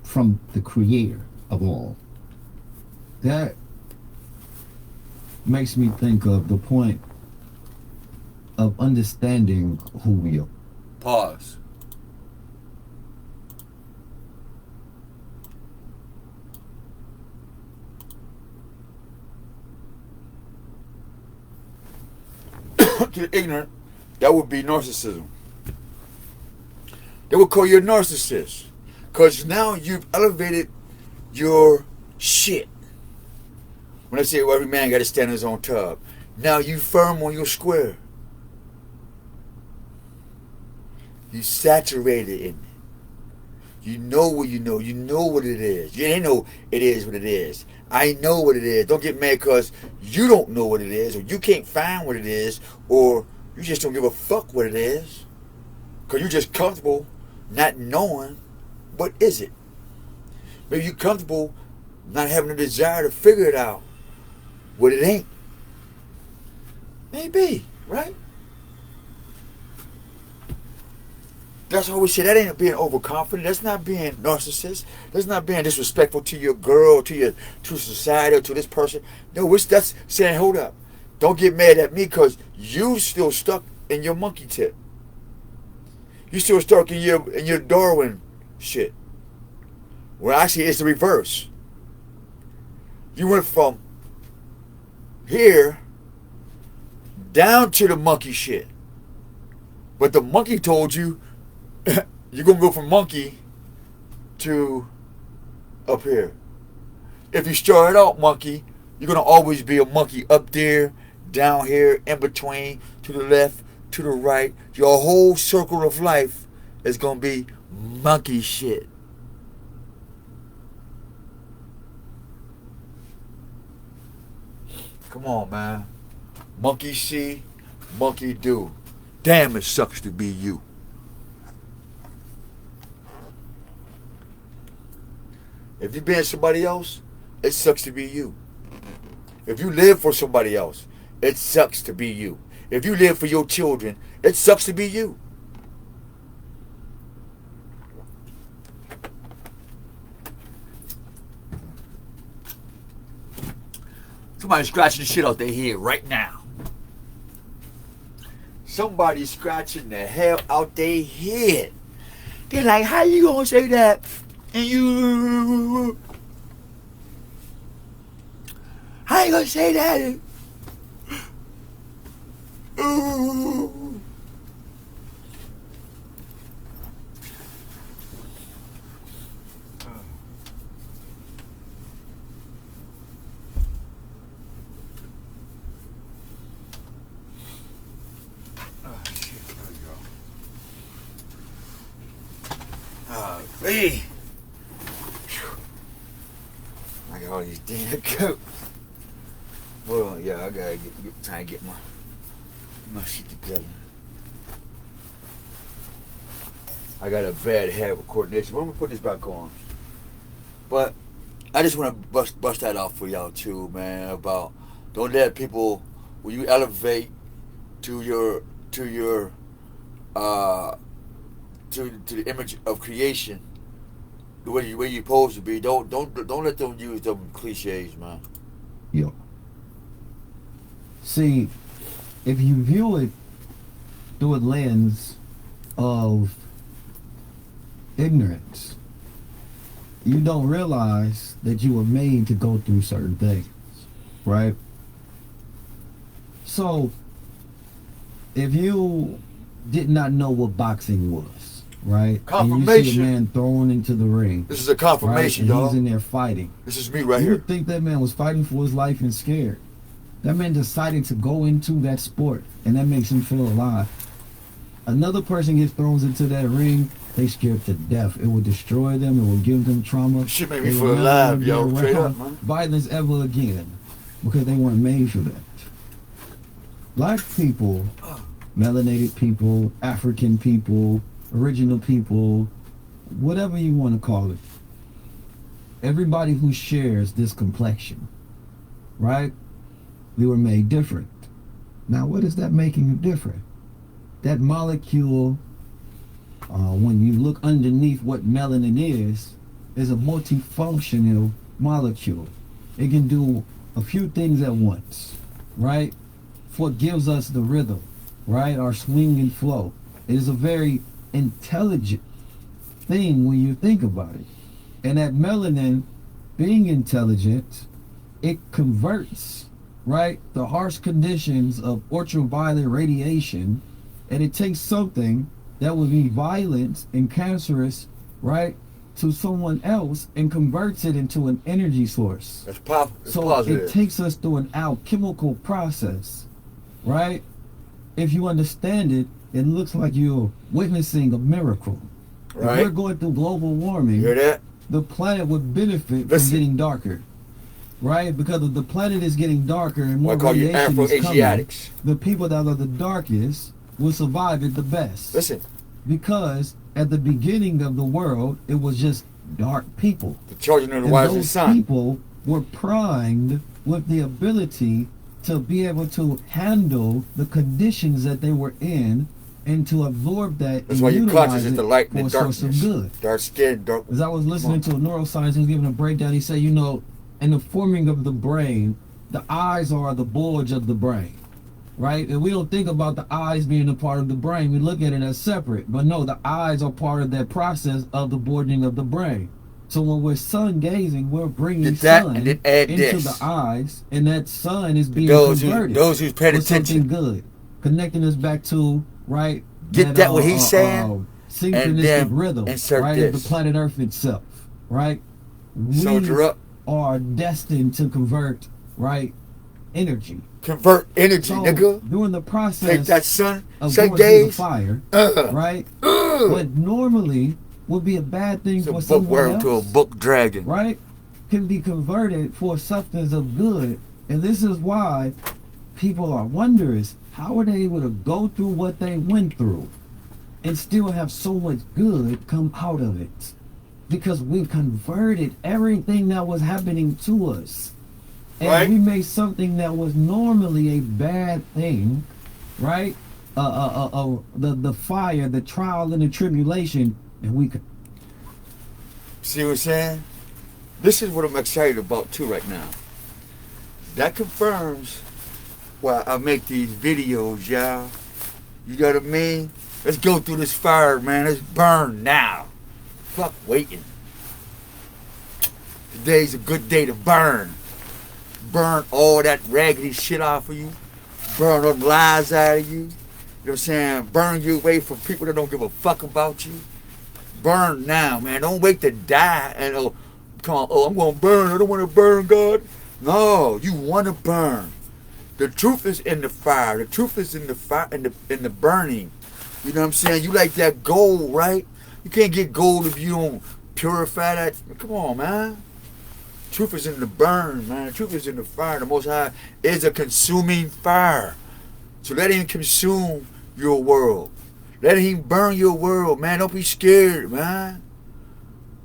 [SPEAKER 3] from the creator of all.
[SPEAKER 5] That makes me think of the point of understanding who we are.
[SPEAKER 1] Pause. To the ignorant, that would be narcissism. They would call you a narcissist. Because now you've elevated your shit. When I say, well, every man got to stand in his own tub. Now you firm on your square. You saturated in it. You know what you know. You know what it is. You ain't know it is what it is. I know what it is. Don't get mad because you don't know what it is, or you can't find what it is, or you just don't give a fuck what it is. Because you're just comfortable not knowing what is it. Maybe you're comfortable not having a desire to figure it out. What it ain't. Maybe, right? That's why we say that ain't being overconfident. That's not being narcissist. That's not being disrespectful to your girl, to society, or to this person. No, that's saying, hold up. Don't get mad at me because you still stuck in your monkey tip. You still stuck in your Darwin shit. Well, actually, it's the reverse. You went from here down to the monkey shit. But the monkey told you you're going to go from monkey to up here. If you start out monkey, you're going to always be a monkey up there, down here, in between, to the left, to the right. Your whole circle of life is going to be monkey shit. Come on, man. Monkey see, monkey do. Damn, it sucks to be you. If you been somebody else, it sucks to be you. If you live for somebody else, it sucks to be you. If you live for your children, it sucks to be you. Somebody's scratching the shit out their head right now. Somebody's scratching the hell out their head. They're like, how you gonna say that? And you, how you gonna say that? Hey. I got all these damn coats. Well, yeah, I gotta try and get my shit together. I got a bad habit of coordination. But I'm gonna put this back on. But I just want to bust that out for y'all too, man. About don't let people when you elevate to the image of creation. The way you're supposed to be. Don't let them use them cliches, man.
[SPEAKER 5] Yo. See, if you view it through a lens of ignorance, you don't realize that you were made to go through certain things, right? So, if you did not know what boxing was, right?
[SPEAKER 1] Confirmation.
[SPEAKER 5] And you see a man thrown into the ring.
[SPEAKER 1] This is a confirmation,
[SPEAKER 5] right? And
[SPEAKER 1] y'all.
[SPEAKER 5] he's in there fighting.
[SPEAKER 1] This is me right
[SPEAKER 5] You
[SPEAKER 1] here.
[SPEAKER 5] would think that man was fighting for his life and scared. That man decided to go into that sport, and that makes him feel alive. Another person gets thrown into that ring, they scared to death. It will destroy them. It will give them trauma.
[SPEAKER 1] Shit made me
[SPEAKER 5] They
[SPEAKER 1] feel
[SPEAKER 5] will never
[SPEAKER 1] alive,
[SPEAKER 5] be
[SPEAKER 1] yo. Straight
[SPEAKER 5] around
[SPEAKER 1] up, man.
[SPEAKER 5] violence ever again, because they weren't made for that. Black people, melanated people, African people, original people, whatever you want to call it. Everybody who shares this complexion, right? We were made different. Now, what is that making you different? That molecule, when you look underneath what melanin is a multifunctional molecule. It can do a few things at once, right? What gives us the rhythm, right? Our swing and flow. It is a very intelligent thing when you think about it. And that melanin, being intelligent, it converts, right, the harsh conditions of ultraviolet radiation, and it takes something that would be violent and cancerous, right, to someone else and converts it into an energy source.
[SPEAKER 1] That's powerful. It's
[SPEAKER 5] So
[SPEAKER 1] positive.
[SPEAKER 5] it takes us through an alchemical process, right? If you understand it, it looks like you're witnessing a miracle. If we're
[SPEAKER 1] Right?
[SPEAKER 5] going through global warming,
[SPEAKER 1] You hear that?
[SPEAKER 5] the planet would benefit
[SPEAKER 1] Listen.
[SPEAKER 5] from getting darker, right? Because if the planet is getting darker and more
[SPEAKER 1] I call you
[SPEAKER 5] radiation is coming,
[SPEAKER 1] Afro-Asiatics.
[SPEAKER 5] the people that are the darkest will survive it the best.
[SPEAKER 1] Listen,
[SPEAKER 5] Because at the beginning of the world, it was just dark people.
[SPEAKER 1] the children of the
[SPEAKER 5] And
[SPEAKER 1] rising
[SPEAKER 5] those
[SPEAKER 1] sun.
[SPEAKER 5] people were primed with the ability to be able to handle the conditions that they were in and to absorb that
[SPEAKER 1] That's
[SPEAKER 5] and
[SPEAKER 1] why you're
[SPEAKER 5] utilize
[SPEAKER 1] conscious of
[SPEAKER 5] it
[SPEAKER 1] the light
[SPEAKER 5] for
[SPEAKER 1] and
[SPEAKER 5] a
[SPEAKER 1] the
[SPEAKER 5] source of
[SPEAKER 1] darkness.
[SPEAKER 5] good.
[SPEAKER 1] Dark skin, dark.
[SPEAKER 5] As I was listening to a neuroscientist, he was giving a breakdown. He said, you know, in the forming of the brain, the eyes are the bulge of the brain, right? And we don't think about the eyes being a part of the brain. We look at it as separate. But no, the eyes are part of that process of the bulging of the brain. So when we're sun gazing, we're bringing
[SPEAKER 1] Get that
[SPEAKER 5] sun
[SPEAKER 1] and then add
[SPEAKER 5] into
[SPEAKER 1] this.
[SPEAKER 5] the eyes, and that sun is being
[SPEAKER 1] Those
[SPEAKER 5] converted
[SPEAKER 1] who's paying
[SPEAKER 5] for something
[SPEAKER 1] attention.
[SPEAKER 5] good, connecting us back to, right?
[SPEAKER 1] Get that what he's saying?
[SPEAKER 5] Synchronistic
[SPEAKER 1] then
[SPEAKER 5] rhythm,
[SPEAKER 1] insert
[SPEAKER 5] right? Of
[SPEAKER 1] this.
[SPEAKER 5] the planet Earth itself, right?
[SPEAKER 1] Soldier
[SPEAKER 5] We
[SPEAKER 1] up.
[SPEAKER 5] are destined to convert, right, energy.
[SPEAKER 1] Convert energy,
[SPEAKER 5] So
[SPEAKER 1] nigga.
[SPEAKER 5] during the
[SPEAKER 1] Take
[SPEAKER 5] process
[SPEAKER 1] that sun.
[SPEAKER 5] of
[SPEAKER 1] Say
[SPEAKER 5] going through the
[SPEAKER 1] gaze.
[SPEAKER 5] fire,
[SPEAKER 1] Uh,
[SPEAKER 5] right? What normally would be a bad thing
[SPEAKER 1] It's a
[SPEAKER 5] for
[SPEAKER 1] book
[SPEAKER 5] someone
[SPEAKER 1] world to a
[SPEAKER 5] else,
[SPEAKER 1] book dragon.
[SPEAKER 5] right, can be converted for substance of good. And this is why people are wondrous. How are they able to go through what they went through and still have so much good come out of it? Because we converted everything that was happening to us. And
[SPEAKER 1] Right.
[SPEAKER 5] we made something that was normally a bad thing, right? The fire, the trial, and the tribulation, and we could.
[SPEAKER 1] See what I'm saying? This is what I'm excited about too right now. That confirms why I make these videos, y'all. You know what I mean? Let's go through this fire, man. Let's burn now. Fuck waiting. Today's a good day to burn. Burn all that raggedy shit off of you. Burn them lies out of you. You know what I'm saying? Burn you away from people that don't give a fuck about you. Burn now, man. Don't wait to die and come on, I'm gonna burn. I don't want to burn, God. No, you want to burn. The truth is in the fire. The truth is in the fire, in the burning. You know what I'm saying? You like that gold, right? You can't get gold if you don't purify that. Come on, man. Truth is in the burn, man. The truth is in the fire. The Most High is a consuming fire. So let Him consume your world. Let Him burn your world, man. Don't be scared, man.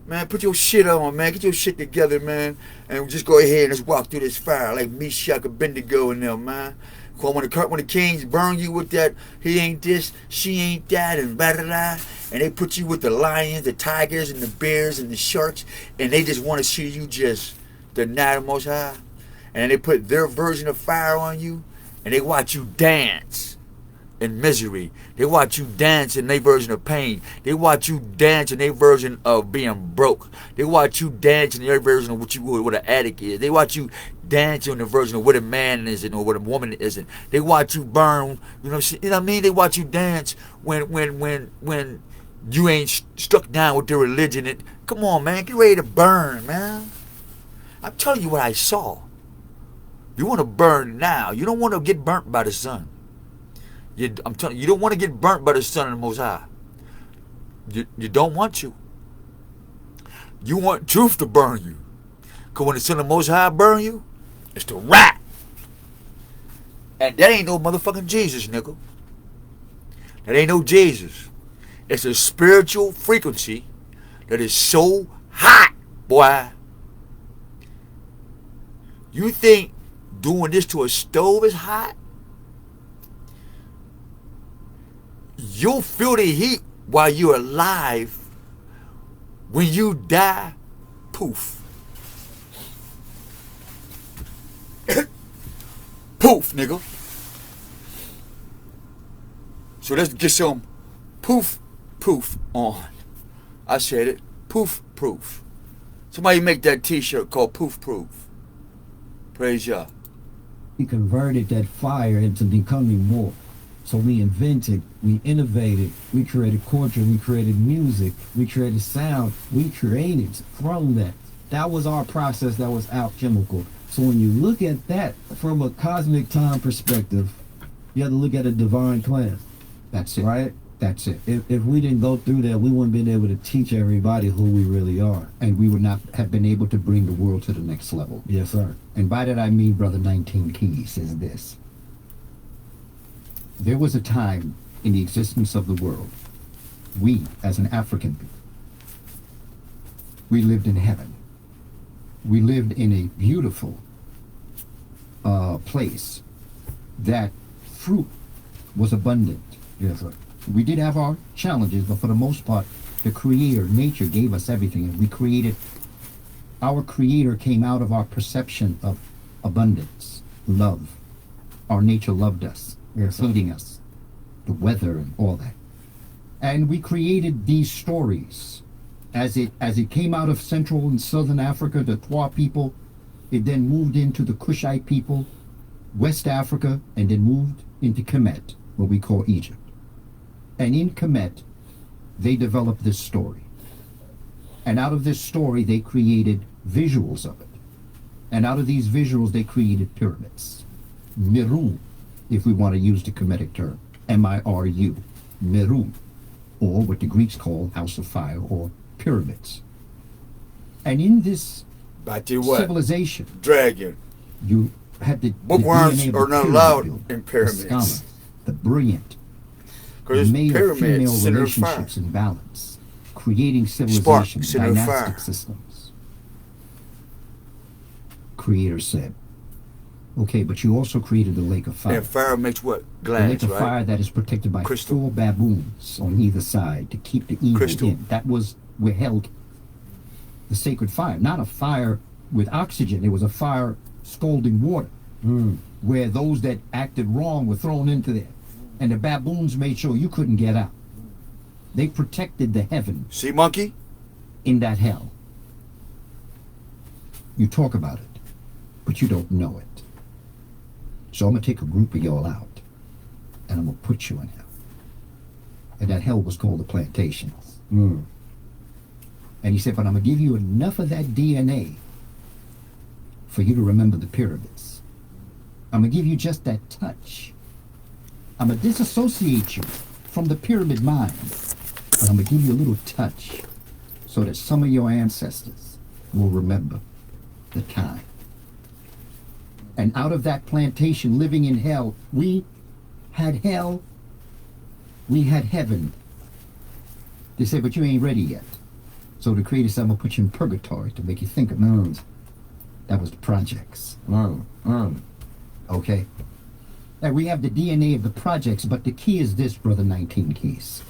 [SPEAKER 1] Man, put your shit on, man. Get your shit together, man. And just go ahead and let's walk through this fire like Meshach, Abednego in there, man. When the kings burn you with that, he ain't this, she ain't that, and blah, blah, blah. And they put you with the lions, the tigers, and the bears, and the sharks, and they just want to see you just deny the Most High. And they put their version of fire on you, and they watch you dance in misery. They watch you dance in their version of pain. They watch you dance in their version of being broke. They watch you dance in their version of what an addict is. They watch you dance in the version of what a man isn't or what a woman isn't. They watch you burn. You know what I mean? They watch you dance when you ain't struck down with their religion. Come on, man, get ready to burn, man. I'm telling you what I saw. You want to burn now. You don't want to get burnt by the sun. I'm telling you, you don't want to get burnt by the sun and the Most High. You don't want to. You want truth to burn you. Because when the sun and the Most High burn you, it's the rat. And that ain't no motherfucking Jesus, nigga. That ain't no Jesus. It's a spiritual frequency that is so hot, boy. You think doing this to a stove is hot? You'll feel the heat while you're alive. When you die, poof. Poof, nigga. So let's get some poof, poof on. I said it. Poof, proof. Somebody make that t-shirt called Poof Proof. Praise Yah.
[SPEAKER 5] He converted that fire into becoming more. So we invented, we innovated, we created culture, we created music, we created sound, we created from that. That was our process, that was alchemical. So when you look at that from a cosmic time perspective, you have to look at a divine class.
[SPEAKER 3] That's it.
[SPEAKER 5] Right?
[SPEAKER 3] That's it.
[SPEAKER 5] If we didn't go through that, we wouldn't been able to teach everybody who we really are.
[SPEAKER 3] And we would not have been able to bring the world to the next level.
[SPEAKER 5] Yes, sir.
[SPEAKER 3] And by that I mean, Brother 19 Keys, is this. There was a time in the existence of the world, we, as an African people, we lived in heaven. We lived in a beautiful place that fruit was abundant.
[SPEAKER 5] Yes, sir.
[SPEAKER 3] We did have our challenges, but for the most part, the Creator, nature, gave us everything. And we created, our Creator came out of our perception of abundance, love. Our nature loved us,
[SPEAKER 5] Yes, sir.
[SPEAKER 3] feeding us, the weather and all that. And we created these stories. As it came out of Central and Southern Africa, the Twa people, it then moved into the Kushite people, West Africa, and then moved into Kemet, what we call Egypt. And in Kemet, they developed this story. And out of this story, they created visuals of it. And out of these visuals, they created pyramids. Miru, if we want to use the Kemetic term. M-I-R-U. Miru. Or what the Greeks call House of Fire, or pyramids. And in this
[SPEAKER 1] About you what?
[SPEAKER 3] civilization,
[SPEAKER 1] Dragon.
[SPEAKER 3] you had the
[SPEAKER 1] Bookworms
[SPEAKER 3] DNA of
[SPEAKER 1] are
[SPEAKER 3] the
[SPEAKER 1] not
[SPEAKER 3] pyramid
[SPEAKER 1] allowed
[SPEAKER 3] builder,
[SPEAKER 1] in pyramids.
[SPEAKER 3] The scholar, the brilliant,
[SPEAKER 1] Because
[SPEAKER 3] male-female
[SPEAKER 1] pyramids, center of fire.
[SPEAKER 3] relationships in balance, creating
[SPEAKER 1] Spark,
[SPEAKER 3] civilizations,
[SPEAKER 1] center of
[SPEAKER 3] dynastic
[SPEAKER 1] fire.
[SPEAKER 3] systems. Creator said, okay, but you also created the lake of fire.
[SPEAKER 1] And fire makes what?
[SPEAKER 3] The lake
[SPEAKER 1] Glass,
[SPEAKER 3] of
[SPEAKER 1] right?
[SPEAKER 3] fire that is protected by
[SPEAKER 1] Crystal.
[SPEAKER 3] 4 baboons on either side to keep the evil
[SPEAKER 1] Crystal.
[SPEAKER 3] in. That was where held the sacred fire. Not a fire with oxygen. It was a fire scalding water, where those that acted wrong were thrown into there. And the baboons made sure you couldn't get out. They protected the heaven
[SPEAKER 1] See, monkey?
[SPEAKER 3] in that hell. You talk about it, but you don't know it. So I'm going to take a group of y'all out, and I'm going to put you in hell. And that hell was called the plantations. And he said, but I'm going to give you enough of that DNA for you to remember the pyramids. I'm going to give you just that touch. I'm going to disassociate you from the pyramid mind, but I'm going to give you a little touch so that some of your ancestors will remember the time. And out of that plantation, living in hell, we had hell, we had heaven. They said, but you ain't ready yet. So the Creator said, I'm going to put you in purgatory to make you think of it. That was the projects. Okay? And we have the DNA of the projects, but the key is this, Brother 19 Keys.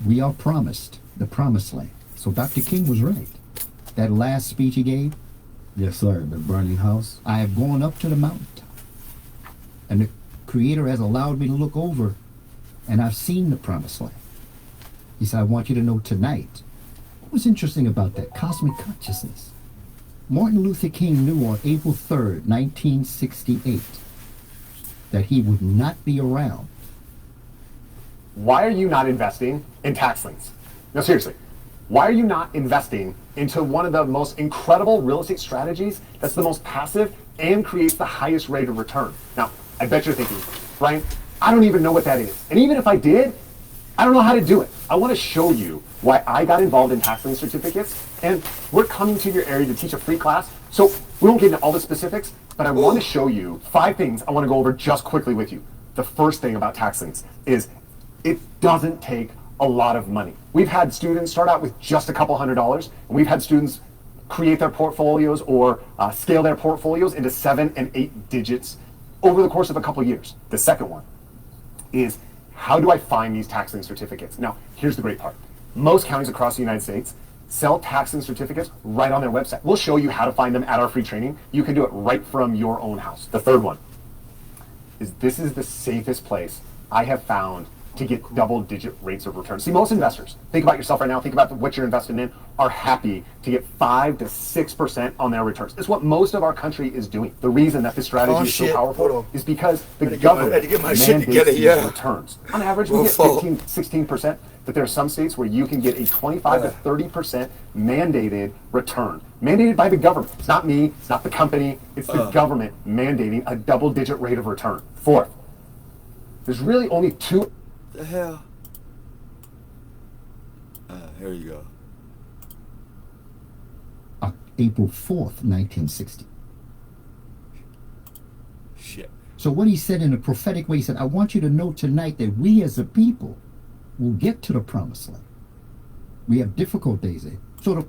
[SPEAKER 3] We are promised the promised land. So Dr. King was right. That last speech he gave,
[SPEAKER 5] Yes, sir. The burning house.
[SPEAKER 3] I have gone up to the mountaintop, and the Creator has allowed me to look over, and I've seen the promised land. He said, I want you to know tonight. What was interesting about that? Cosmic consciousness. Martin Luther King knew on April 3rd, 1968, that he would not be around.
[SPEAKER 6] Why are you not investing in tax liens? No, seriously. Why are you not investing into one of the most incredible real estate strategies that's the most passive and creates the highest rate of return? Now, I bet you're thinking, Brian, I don't even know what that is. And even if I did, I don't know how to do it. I want to show you why I got involved in tax lien certificates, and we're coming to your area to teach a free class. So we won't get into all the specifics, but I want to show you 5 things I want to go over just quickly with you. The first thing about tax liens is it doesn't take a lot of money. We've had students start out with just a couple $100s, and we've had students create their portfolios or scale their portfolios into 7 and 8 digits over the course of a couple years. The second one is, how do I find these tax lien certificates? Now, here's the great part. Most counties across the United States sell tax lien certificates right on their website. We'll show you how to find them at our free training. You can do it right from your own house. The third one is, this is the safest place I have found to get double-digit rates of return. See, most investors, think about yourself right now, think about what you're investing in, are happy to get 5 to 6% on their returns. It's what most of our country is doing. The reason that this strategy is so powerful is because the government mandates these returns. On average, we get 15, 16%, but there are some states where you can get a 25 to 30% mandated return. Mandated by the government. It's not me, it's not the company, it's the government mandating a double-digit rate of return. Fourth, there's really only two.
[SPEAKER 1] The hell? Here you go.
[SPEAKER 3] April 4th, 1960.
[SPEAKER 1] Shit.
[SPEAKER 3] So what he said in a prophetic way, he said, I want you to know tonight that we as a people will get to the promised land. We have difficult days ahead. So the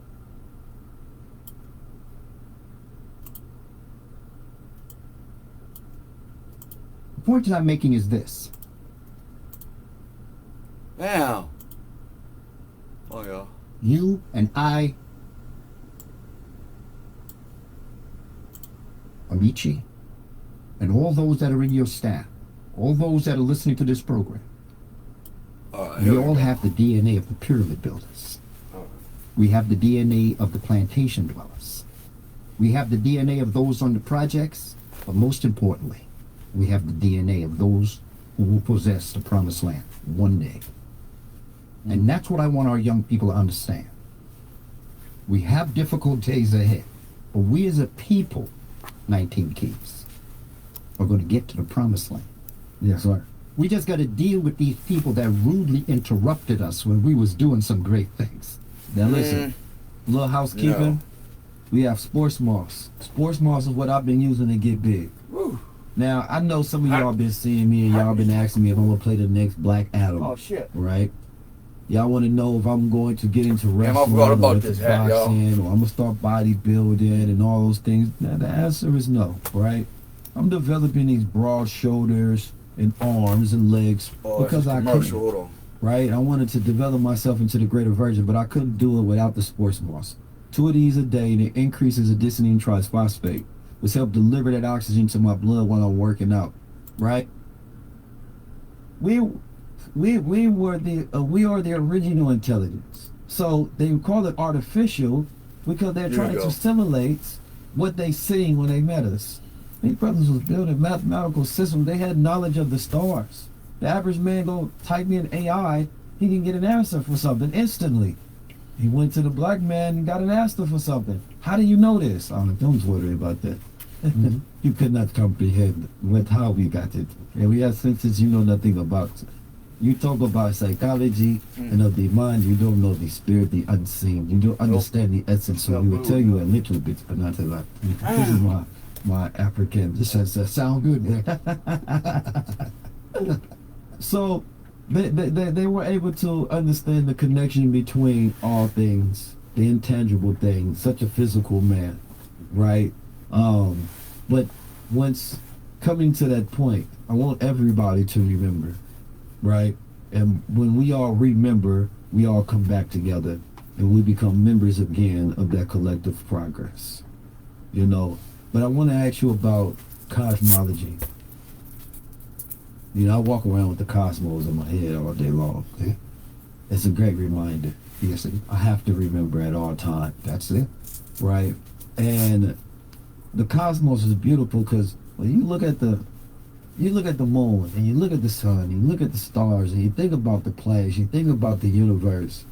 [SPEAKER 3] point that I'm making is this.
[SPEAKER 1] Damn. Oh, yeah.
[SPEAKER 3] You and I, Amici, and all those that are in your staff, all those that are listening to this program, we all have the DNA of the pyramid builders. We have the DNA of the plantation dwellers. We have the DNA of those on the projects, but most importantly, we have the DNA of those who will possess the promised land one day. And that's what I want our young people to understand. We have difficult days ahead, but we as a people, 19 Keys, are going to get to the promised land.
[SPEAKER 5] Yes, sir.
[SPEAKER 3] We just got to deal with these people that rudely interrupted us when we was doing some great things.
[SPEAKER 5] Now listen, little housekeeping.
[SPEAKER 1] No.
[SPEAKER 5] We have sports moss. Sports moss is what I've been using to get big.
[SPEAKER 1] Woo.
[SPEAKER 5] Now I know some of y'all been seeing me and y'all been asking me if I'm gonna play the next Black Adam.
[SPEAKER 1] Oh, shit.
[SPEAKER 5] Right? Y'all want to know if I'm going to get into
[SPEAKER 1] Damn, I
[SPEAKER 5] wrestling
[SPEAKER 1] forgot about
[SPEAKER 5] or
[SPEAKER 1] this
[SPEAKER 5] into
[SPEAKER 1] hat, y'all.
[SPEAKER 5] boxing, or I'm gonna start bodybuilding and all those things. Now the answer is no. Right? I'm developing these broad shoulders and arms and legs because I couldn't.
[SPEAKER 1] Hold on.
[SPEAKER 5] Right? I wanted to develop myself into the greater version, but I couldn't do it without the sports moss. 2 of these a day, and it increases adenosine triphosphate, which help deliver that oxygen to my blood while I'm working out. Right? We are the original intelligence. So they call it artificial because they're trying to simulate what they seen when they met us. These brothers was building mathematical systems. They had knowledge of the stars. The average man go type in AI, he can get an answer for something instantly. He went to the black man and got an answer for something. How do you know this? Oh, don't worry about that. You could not comprehend with how we got it. And we have senses you know nothing about. You talk about psychology and of the mind, you don't know the spirit, the unseen. You don't understand the essence, so we will tell you a little bit, but not a lot. This is my African. This sound good. So they were able to understand the connection between all things, the intangible things, such a physical man, right? But once coming to that point, I want everybody to remember, right? And when we all remember, we all come back together and we become members again of that collective progress, you know. But I want to ask you about cosmology. You know, I walk around with the cosmos in my head all day long. Okay? It's a great reminder. Yes, I have to remember at all times. That's it. Right? And the cosmos is beautiful because when you look at the moon and you look at the sun, and you look at the stars, and you think about the planets, you think about the universe,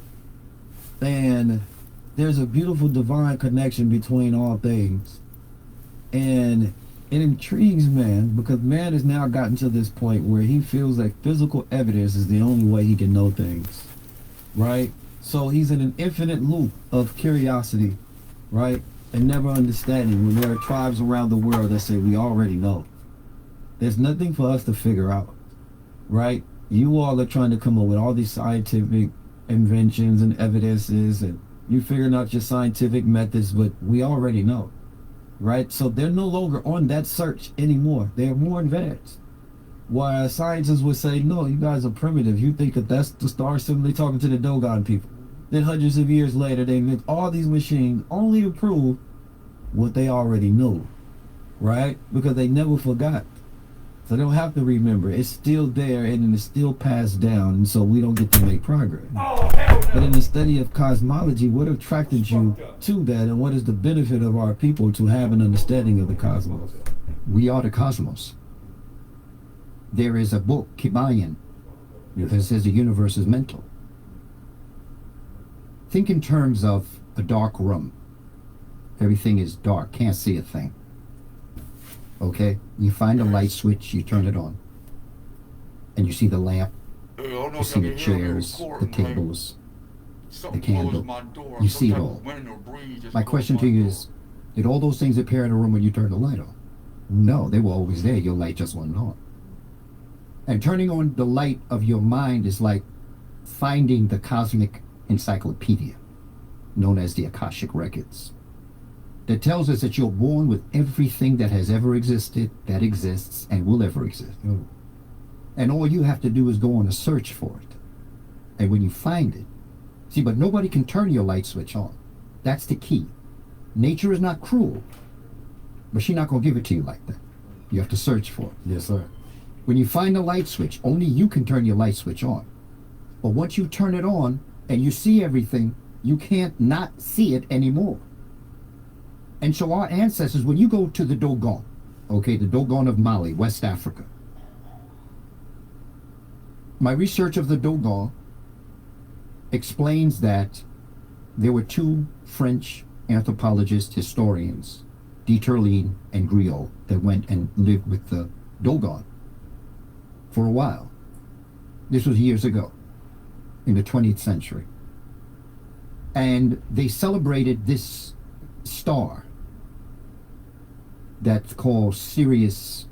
[SPEAKER 5] and there's a beautiful divine connection between all things. And it intrigues man because man has now gotten to this point where he feels like physical evidence is the only way he can know things, right? So he's in an infinite loop of curiosity, right? And never understanding when there are tribes around the world that say we already know. There's nothing for us to figure out, right? You all are trying to come up with all these scientific inventions and evidences, and you figuring out your scientific methods, but we already know. Right? So they're no longer on that search anymore. They're more advanced. While scientists would say, no, you guys are primitive. You think that that's the star simply talking to the Dogon people. Then hundreds of years later, they make all these machines only to prove what they already knew. Right? Because they never forgot. So they don't have to remember. It's still there and it's still passed down, and so we don't get to make progress. But in the study of cosmology, what attracted you to that, and what is the benefit of our people to have an understanding of the cosmos?
[SPEAKER 3] We are the cosmos. There is a book, Kibayan, that says the universe is mental. Think in terms of a dark room. Everything is dark, can't see a thing. Okay? You find a light switch, you turn it on. And you see the lamp, you see the chairs, the tables, the candle. You see it all. My question to you is, did all those things appear in a room when you turned the light on? No, they were always there. Your light just wasn't on. And turning on the light of your mind is like finding the cosmic encyclopedia, known as the Akashic Records, that tells us that you're born with everything that has ever existed, that exists, and will ever exist. And all you have to do is go on a search for it. And when you find it, see, but nobody can turn your light switch on. That's the key. Nature is not cruel, but she's not going to give it to you like that. You have to search for it.
[SPEAKER 5] Yes, sir.
[SPEAKER 3] When you find a light switch, only you can turn your light switch on. But once you turn it on and you see everything, you can't not see it anymore. And so our ancestors, when you go to the Dogon, okay, the Dogon of Mali, West Africa, my research of the Dogon explains that there were two French anthropologist historians, Dieterlen and Griot, that went and lived with the Dogon for a while. This was years ago, in the 20th century. And they celebrated this star that's called Sirius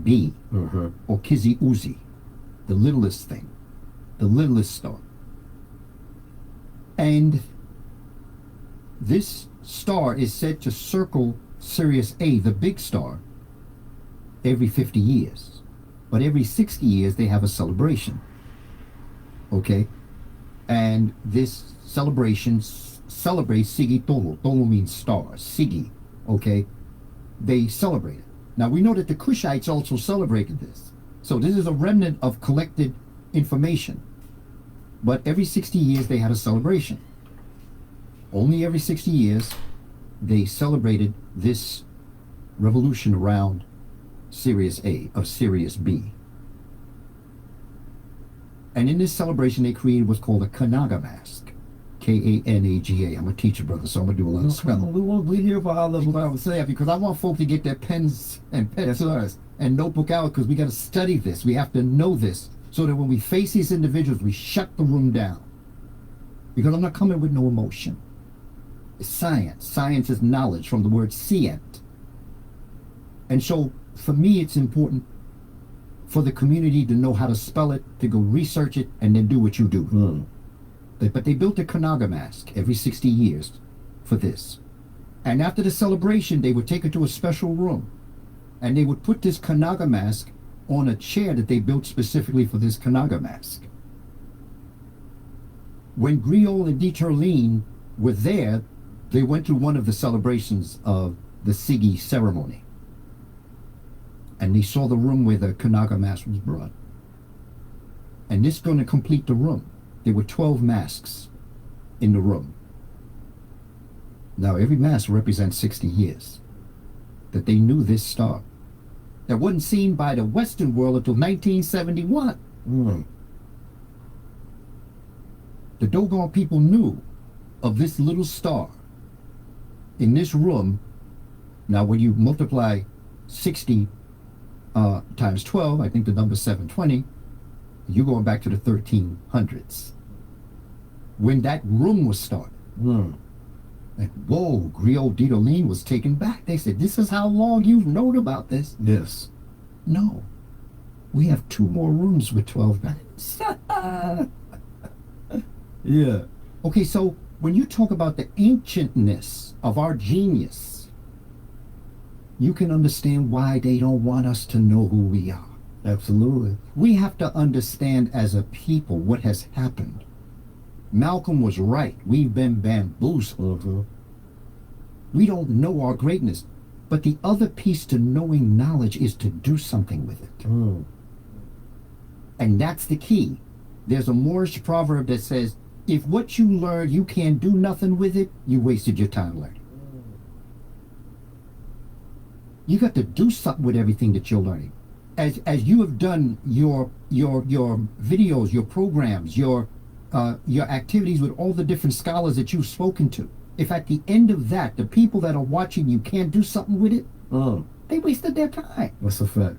[SPEAKER 3] B, or Kizi Uzi, the littlest thing, the littlest star. And this star is said to circle Sirius A, the big star, every 50 years. But every 60 years they have a celebration. Okay? And this celebration celebrates Sigi Tolo. Tolo means star. Sigi. Okay? They celebrate it. Now we know that the Kushites also celebrated this. So this is a remnant of collected information. But every 60 years they had a celebration. Only every 60 years they celebrated this revolution around Sirius A, of Sirius B. And in this celebration they created what's called a Kanaga mask. K-A-N-A-G-A. I'm a teacher, brother, so I'm going to do a lot of spelling.
[SPEAKER 5] We're here for all of
[SPEAKER 3] What I would say, because I want folks to get their pens and pencils and notebook out, because we got to study this. We have to know this, so that when we face these individuals, we shut the room down. Because I'm not coming with no emotion. It's science. Science is knowledge, from the word scient. And so, for me, it's important for the community to know how to spell it, to go research it, and then do what you do. But they built a Kanaga mask every 60 years for this. And after the celebration, they would take it to a special room. And they would put this Kanaga mask on a chair that they built specifically for this Kanaga mask. When Griot and Dieterlen were there, they went to one of the celebrations of the Sigi ceremony. And they saw the room where the Kanaga mask was brought. And this is going to complete the room. There were 12 masks in the room. Now, every mask represents 60 years that they knew this star. That wasn't seen by the Western world until 1971. The Dogon people knew of this little star in this room. Now, when you multiply 60 times 12, I think the number 720, you're going back to the 1300s. When that room was started. And whoa, Griot Dieterlen was taken back. They said, this is how long you've known about this?
[SPEAKER 5] Yes.
[SPEAKER 3] No. We have 2 more rooms with 12 beds.
[SPEAKER 5] Yeah.
[SPEAKER 3] Okay, so when you talk about the ancientness of our genius, you can understand why they don't want us to know who we are.
[SPEAKER 5] Absolutely.
[SPEAKER 3] We have to understand as a people what has happened. Malcolm was right. We've been bamboozled. We don't know our greatness. But the other piece to knowing knowledge is to do something with it. And that's the key. There's a Moorish proverb that says, if what you learn, you can't do nothing with it, you wasted your time learning. You got to do something with everything that you're learning. As you have done your videos, your programs, your activities with all the different scholars that you've spoken to. If at the end of that, the people that are watching you can't do something with it, they wasted their time.
[SPEAKER 5] That's a fact.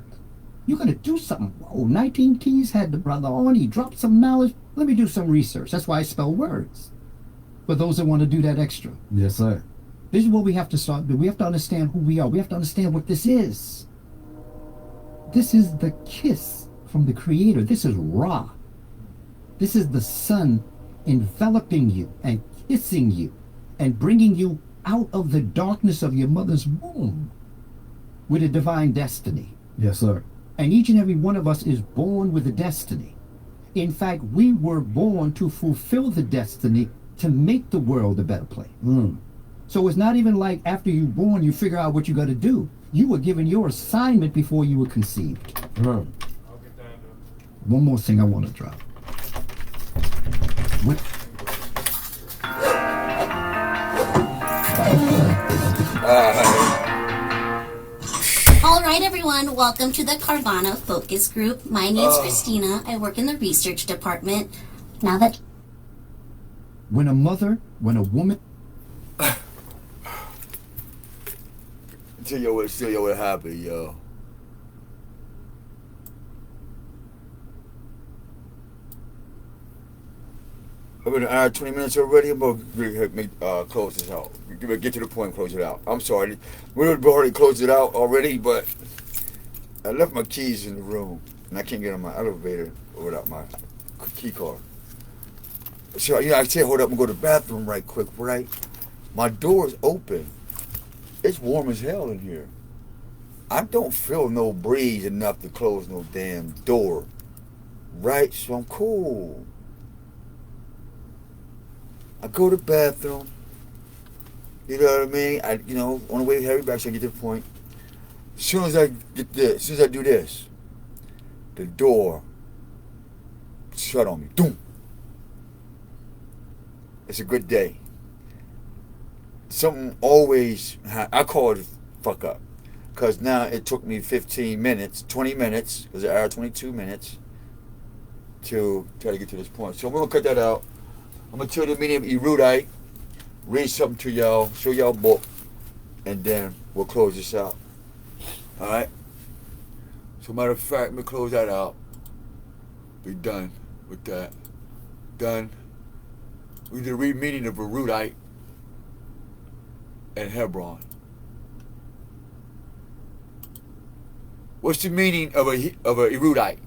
[SPEAKER 3] You got to do something. Whoa, 19 Keys had the brother on. He dropped some knowledge. Let me do some research. That's why I spell words. For those that want to do that extra.
[SPEAKER 5] Yes, sir.
[SPEAKER 3] This is what we have to start doing. We have to understand who we are. We have to understand what this is. This is the kiss from the Creator. This is Ra. This is the sun enveloping you and kissing you and bringing you out of the darkness of your mother's womb with a divine destiny.
[SPEAKER 5] Yes, sir.
[SPEAKER 3] And each and every one of us is born with a destiny. In fact, we were born to fulfill the destiny to make the world a better place. So it's not even like after you're born, you figure out what you got to do. You were given your assignment before you were conceived. One more thing I want to drop. What?
[SPEAKER 7] All right, everyone, welcome to the Carvana Focus Group. My name's Christina. I work in the research department. Now that...
[SPEAKER 3] When a woman...
[SPEAKER 1] Tell you what happened, yo. I've been an hour 20 minutes already. I'm gonna close this out. Get to the point and close it out. I'm sorry. We've already closed it out already, but I left my keys in the room and I can't get on my elevator without my key card. So I said, hold up and go to the bathroom right quick, right? My door's open. It's warm as hell in here. I don't feel no breeze enough to close no damn door. Right? So I'm cool. I go to the bathroom. You know what I mean? On the way to Harry back so I get to the point. As soon as I do this, the door shut on me. Doom. It's a good day. Something always, I call it a fuck up. Because now it took me 15 minutes, 20 minutes, it was an hour, 22 minutes to try to get to this point. So I'm going to cut that out. I'm going to tell the meaning of erudite, read something to y'all, show y'all a book, and then we'll close this out. Alright? So matter of fact, let me close that out. Be done with that. Done. We did a read meaning of erudite and Hebron. What's the meaning of a erudite?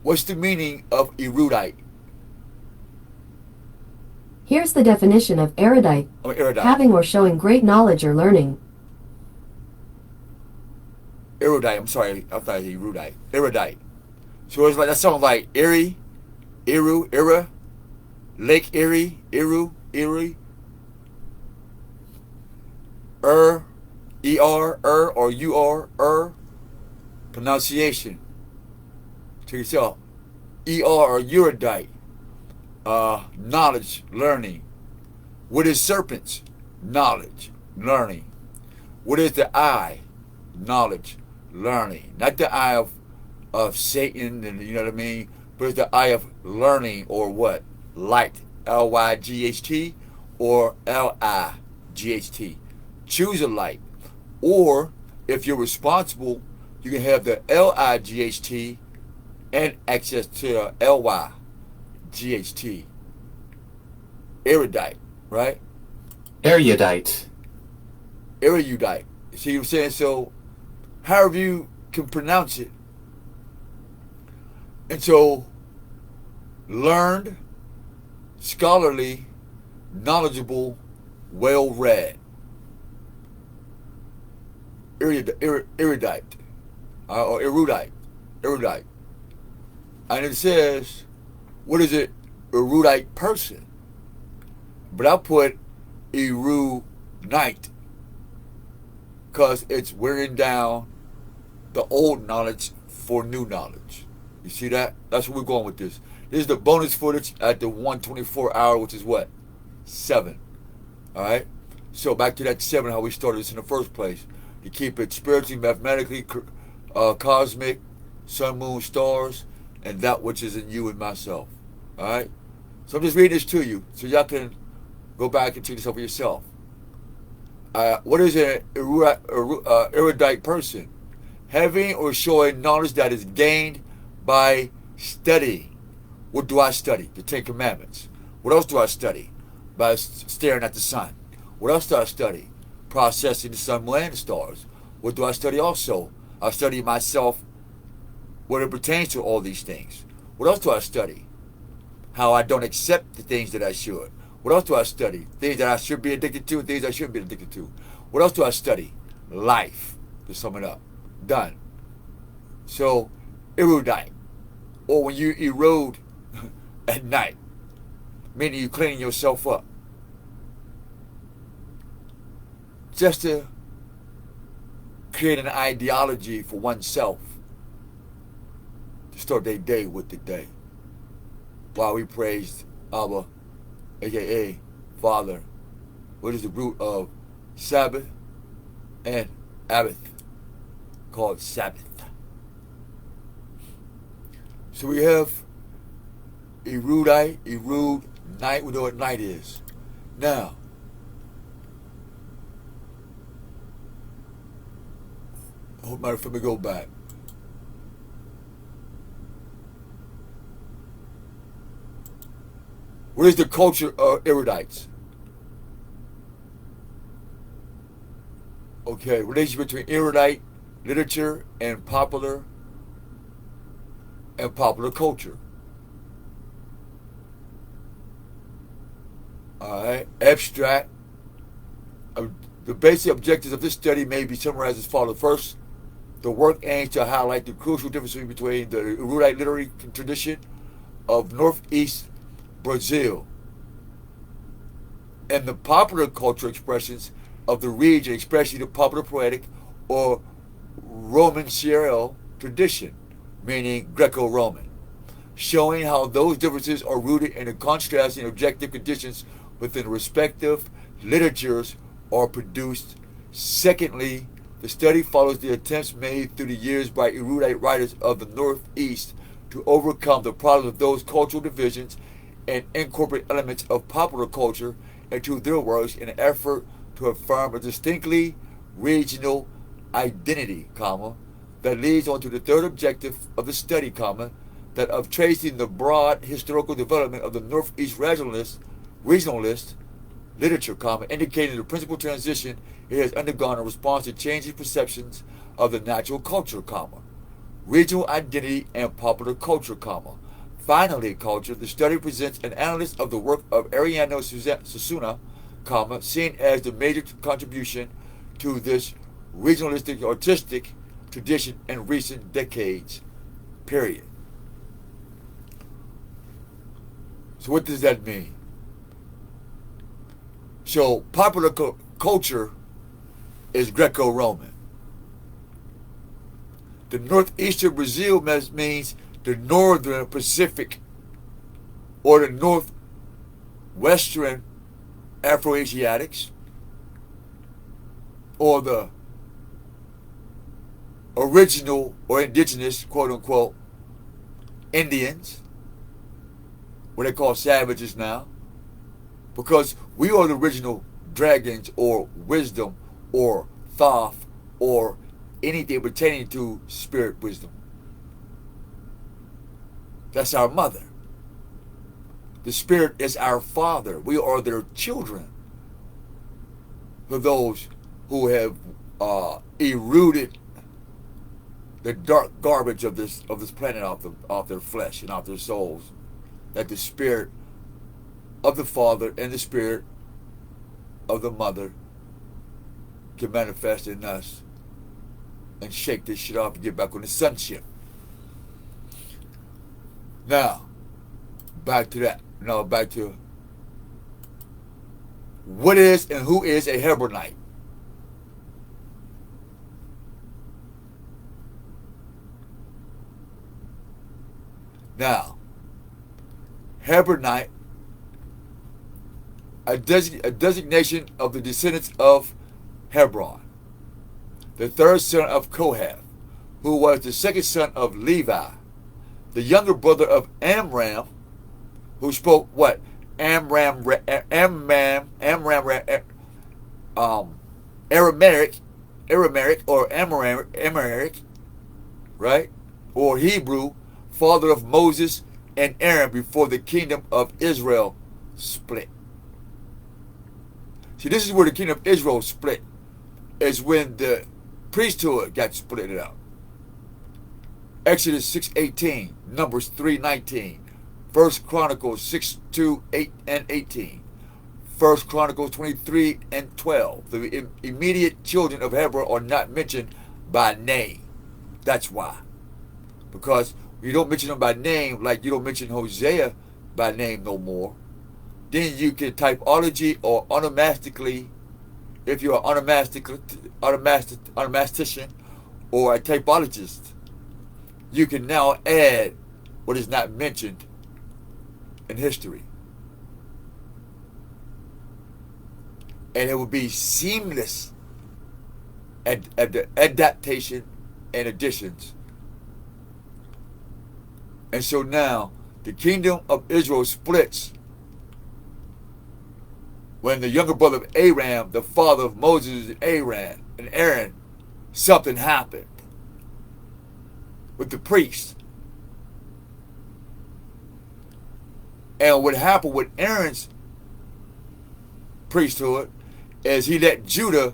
[SPEAKER 1] What's the meaning of erudite?
[SPEAKER 8] Here's the definition of erudite.
[SPEAKER 1] Erudite.
[SPEAKER 8] Having or showing great knowledge or learning.
[SPEAKER 1] Erudite, I'm sorry, I thought he erudite. Erudite. So it's like, that sounds like Erie, Eru, Era, Lake Erie, Eru, Erie, E-R, or U-R, pronunciation. Check this out. E-R or erudite. Knowledge, learning. What is serpents? Knowledge, learning. What is the eye? Knowledge, learning. Not the eye of Satan, and you know what I mean? But it's the eye of learning, or what? Light, L-Y-G-H-T, or L-I-G-H-T. Choose a light. Or, if you're responsible, you can have the L-I-G-H-T and access to L-Y-G-H-T. Erudite, right?
[SPEAKER 6] Erudite.
[SPEAKER 1] Erudite. See what I'm saying? So, however you can pronounce it. And so, learned, scholarly, knowledgeable, well-read. Erudite. Or erudite. Erudite. And it says, what is it? Erudite person. But I put erudite because it's wearing down the old knowledge for new knowledge. You see that? That's where we're going with this. This is the bonus footage at the 124 hour, which is what? 7. Alright? So back to that 7, how we started this in the first place. To keep it spiritually, mathematically, cosmic, sun, moon, stars, and that which is in you and myself. Alright? So I'm just reading this to you so y'all can go back and check this out for yourself. What is an erudite person? Having or showing knowledge that is gained by studying. What do I study? The Ten Commandments. What else do I study? By staring at the sun. What else do I study? Processing the sun, moon, and the stars. What do I study also? I study myself when it pertains to all these things. What else do I study? How I don't accept the things that I should. What else do I study? Things that I should be addicted to, things I shouldn't be addicted to. What else do I study? Life, to sum it up. Done. So, erudite. Or when you erode at night, meaning you're cleaning yourself up. Just to create an ideology for oneself to start their day with the day. While we praised Abba, aka Father, what is the root of Sabbath and Abbott, called Sabbath. So we have erudite, night, we know what night is. Now, hold my, let me go back. What is the culture of erudites? Okay, relation between erudite literature and popular culture. Alright, abstract. The basic objectives of this study may be summarized as follows. First, the work aims to highlight the crucial difference between the erudite literary tradition of Northeast Brazil and the popular cultural expressions of the region, especially the popular poetic or Romanciero tradition, meaning Greco-Roman, showing how those differences are rooted in the contrasting objective conditions within the respective literatures are produced. Secondly, the study follows the attempts made through the years by erudite writers of the Northeast to overcome the problems of those cultural divisions and incorporate elements of popular culture into their works in an effort to affirm a distinctly regional identity, that leads on to the third objective of the study, that of tracing the broad historical development of the Northeast regionalist literature, indicating the principal transition it has undergone in response to changing perceptions of the natural culture, regional identity and popular culture, Finally, culture, the study presents an analysis of the work of Ariano Susuna, seen as the major contribution to this regionalistic artistic tradition in recent decades, period. So what does that mean? So popular culture is Greco-Roman. The northeastern Brazil means the northern Pacific or the northwestern Afro-Asiatics or the original or indigenous, quote unquote, Indians, what they call savages now, because we are the original dragons or wisdom or Thoth or anything pertaining to spirit wisdom. That's our mother. The spirit is our father. We are their children. For those who have eroded the dark garbage of this planet off their flesh and off their souls, that the spirit of the father and the spirit of the mother can manifest in us and shake this shit off and get back on the sonship. Now, back to that. No, back to what is and who is a Hebronite? Now, Hebronite, a designation of the descendants of Hebron, the third son of Kohath, who was the second son of Levi, the younger brother of Amram, who spoke what? Aramaic, or Amharic, right? Or Hebrew, father of Moses and Aaron before the kingdom of Israel split. See, this is where the kingdom of Israel split, is when the priesthood got split out. Exodus 6:18, Numbers 3:19, 1 Chronicles 6:2, 8 and 18, 1 Chronicles 23:12. The immediate children of Hebron are not mentioned by name. That's why. Because you don't mention them by name, like you don't mention Hosea by name no more. Then you can typology or onomastically, if you're an onomastician or a typologist, you can now add what is not mentioned in history. And it will be seamless adaptation and additions. And so now the kingdom of Israel splits when the younger brother of Aram, the father of Moses and Aaron, something happened with the priests. And what happened with Aaron's priesthood is he let Judah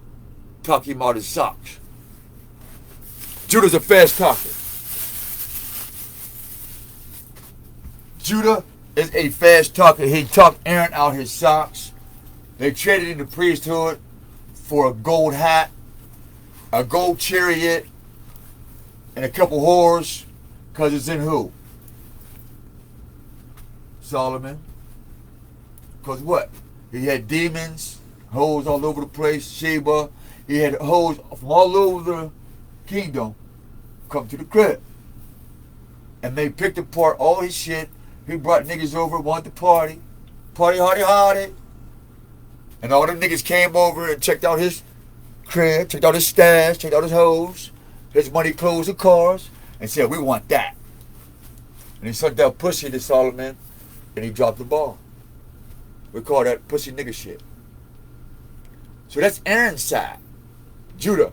[SPEAKER 1] talk him out his socks. Judah's a fast talker. Judah is a fast talker. He talked Aaron out his socks. They traded in the priesthood for a gold hat, a gold chariot, and a couple whores, because it's in who? Solomon. Because what? He had demons, hoes all over the place, Sheba. He had hoes from all over the kingdom come to the crib. And they picked apart all his shit. He brought niggas over, wanted to party. Party, hardy, hardy. And all the niggas came over and checked out his crib, checked out his stash, checked out his hoes, his money, clothes, and cars, and said, we want that. And he sucked that pussy to Solomon, and he dropped the ball. We call that pussy nigga shit. So that's Aaron's side, Judah.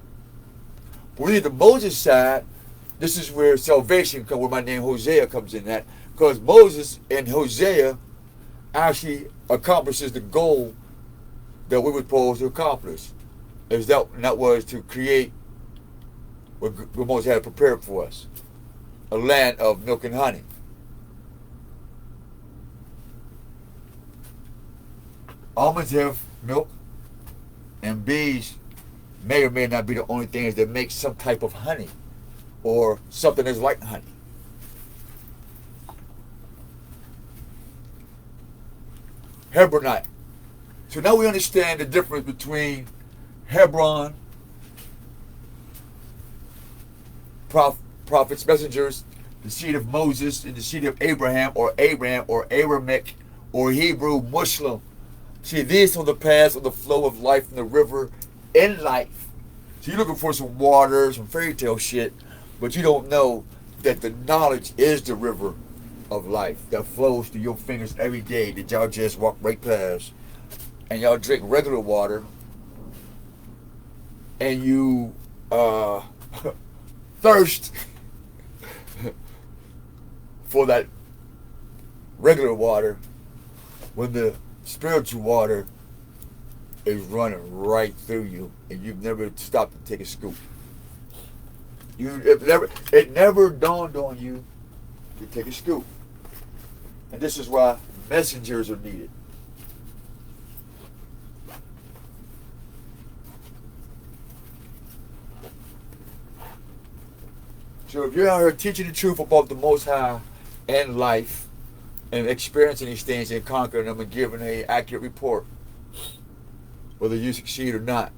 [SPEAKER 1] But when you get the Moses side, this is where salvation comes, where my name Hosea comes in at, because Moses and Hosea actually accomplishes the goal that we were supposed to accomplish. And that was to create what Moses had prepared for us, a land of milk and honey. Almonds have milk, and bees may or may not be the only things that make some type of honey or something that's like honey. Hebronite. So now we understand the difference between Hebron, prophets, messengers, the seed of Moses, and the seed of Abraham, or Aram, or Aramic, or Hebrew, Muslim. See, these are the paths of the flow of life in the river in life. So you're looking for some water, some fairy tale shit, but you don't know that the knowledge is the river of life that flows through your fingers every day that y'all just walk right past. And y'all drink regular water, and you thirst for that regular water when the spiritual water is running right through you, and you've never stopped to take a scoop. It never dawned on you to take a scoop. And this is why messengers are needed. So if you're out here teaching the truth about the Most High and life, and experiencing these things and conquering them and giving an accurate report, whether you succeed or not,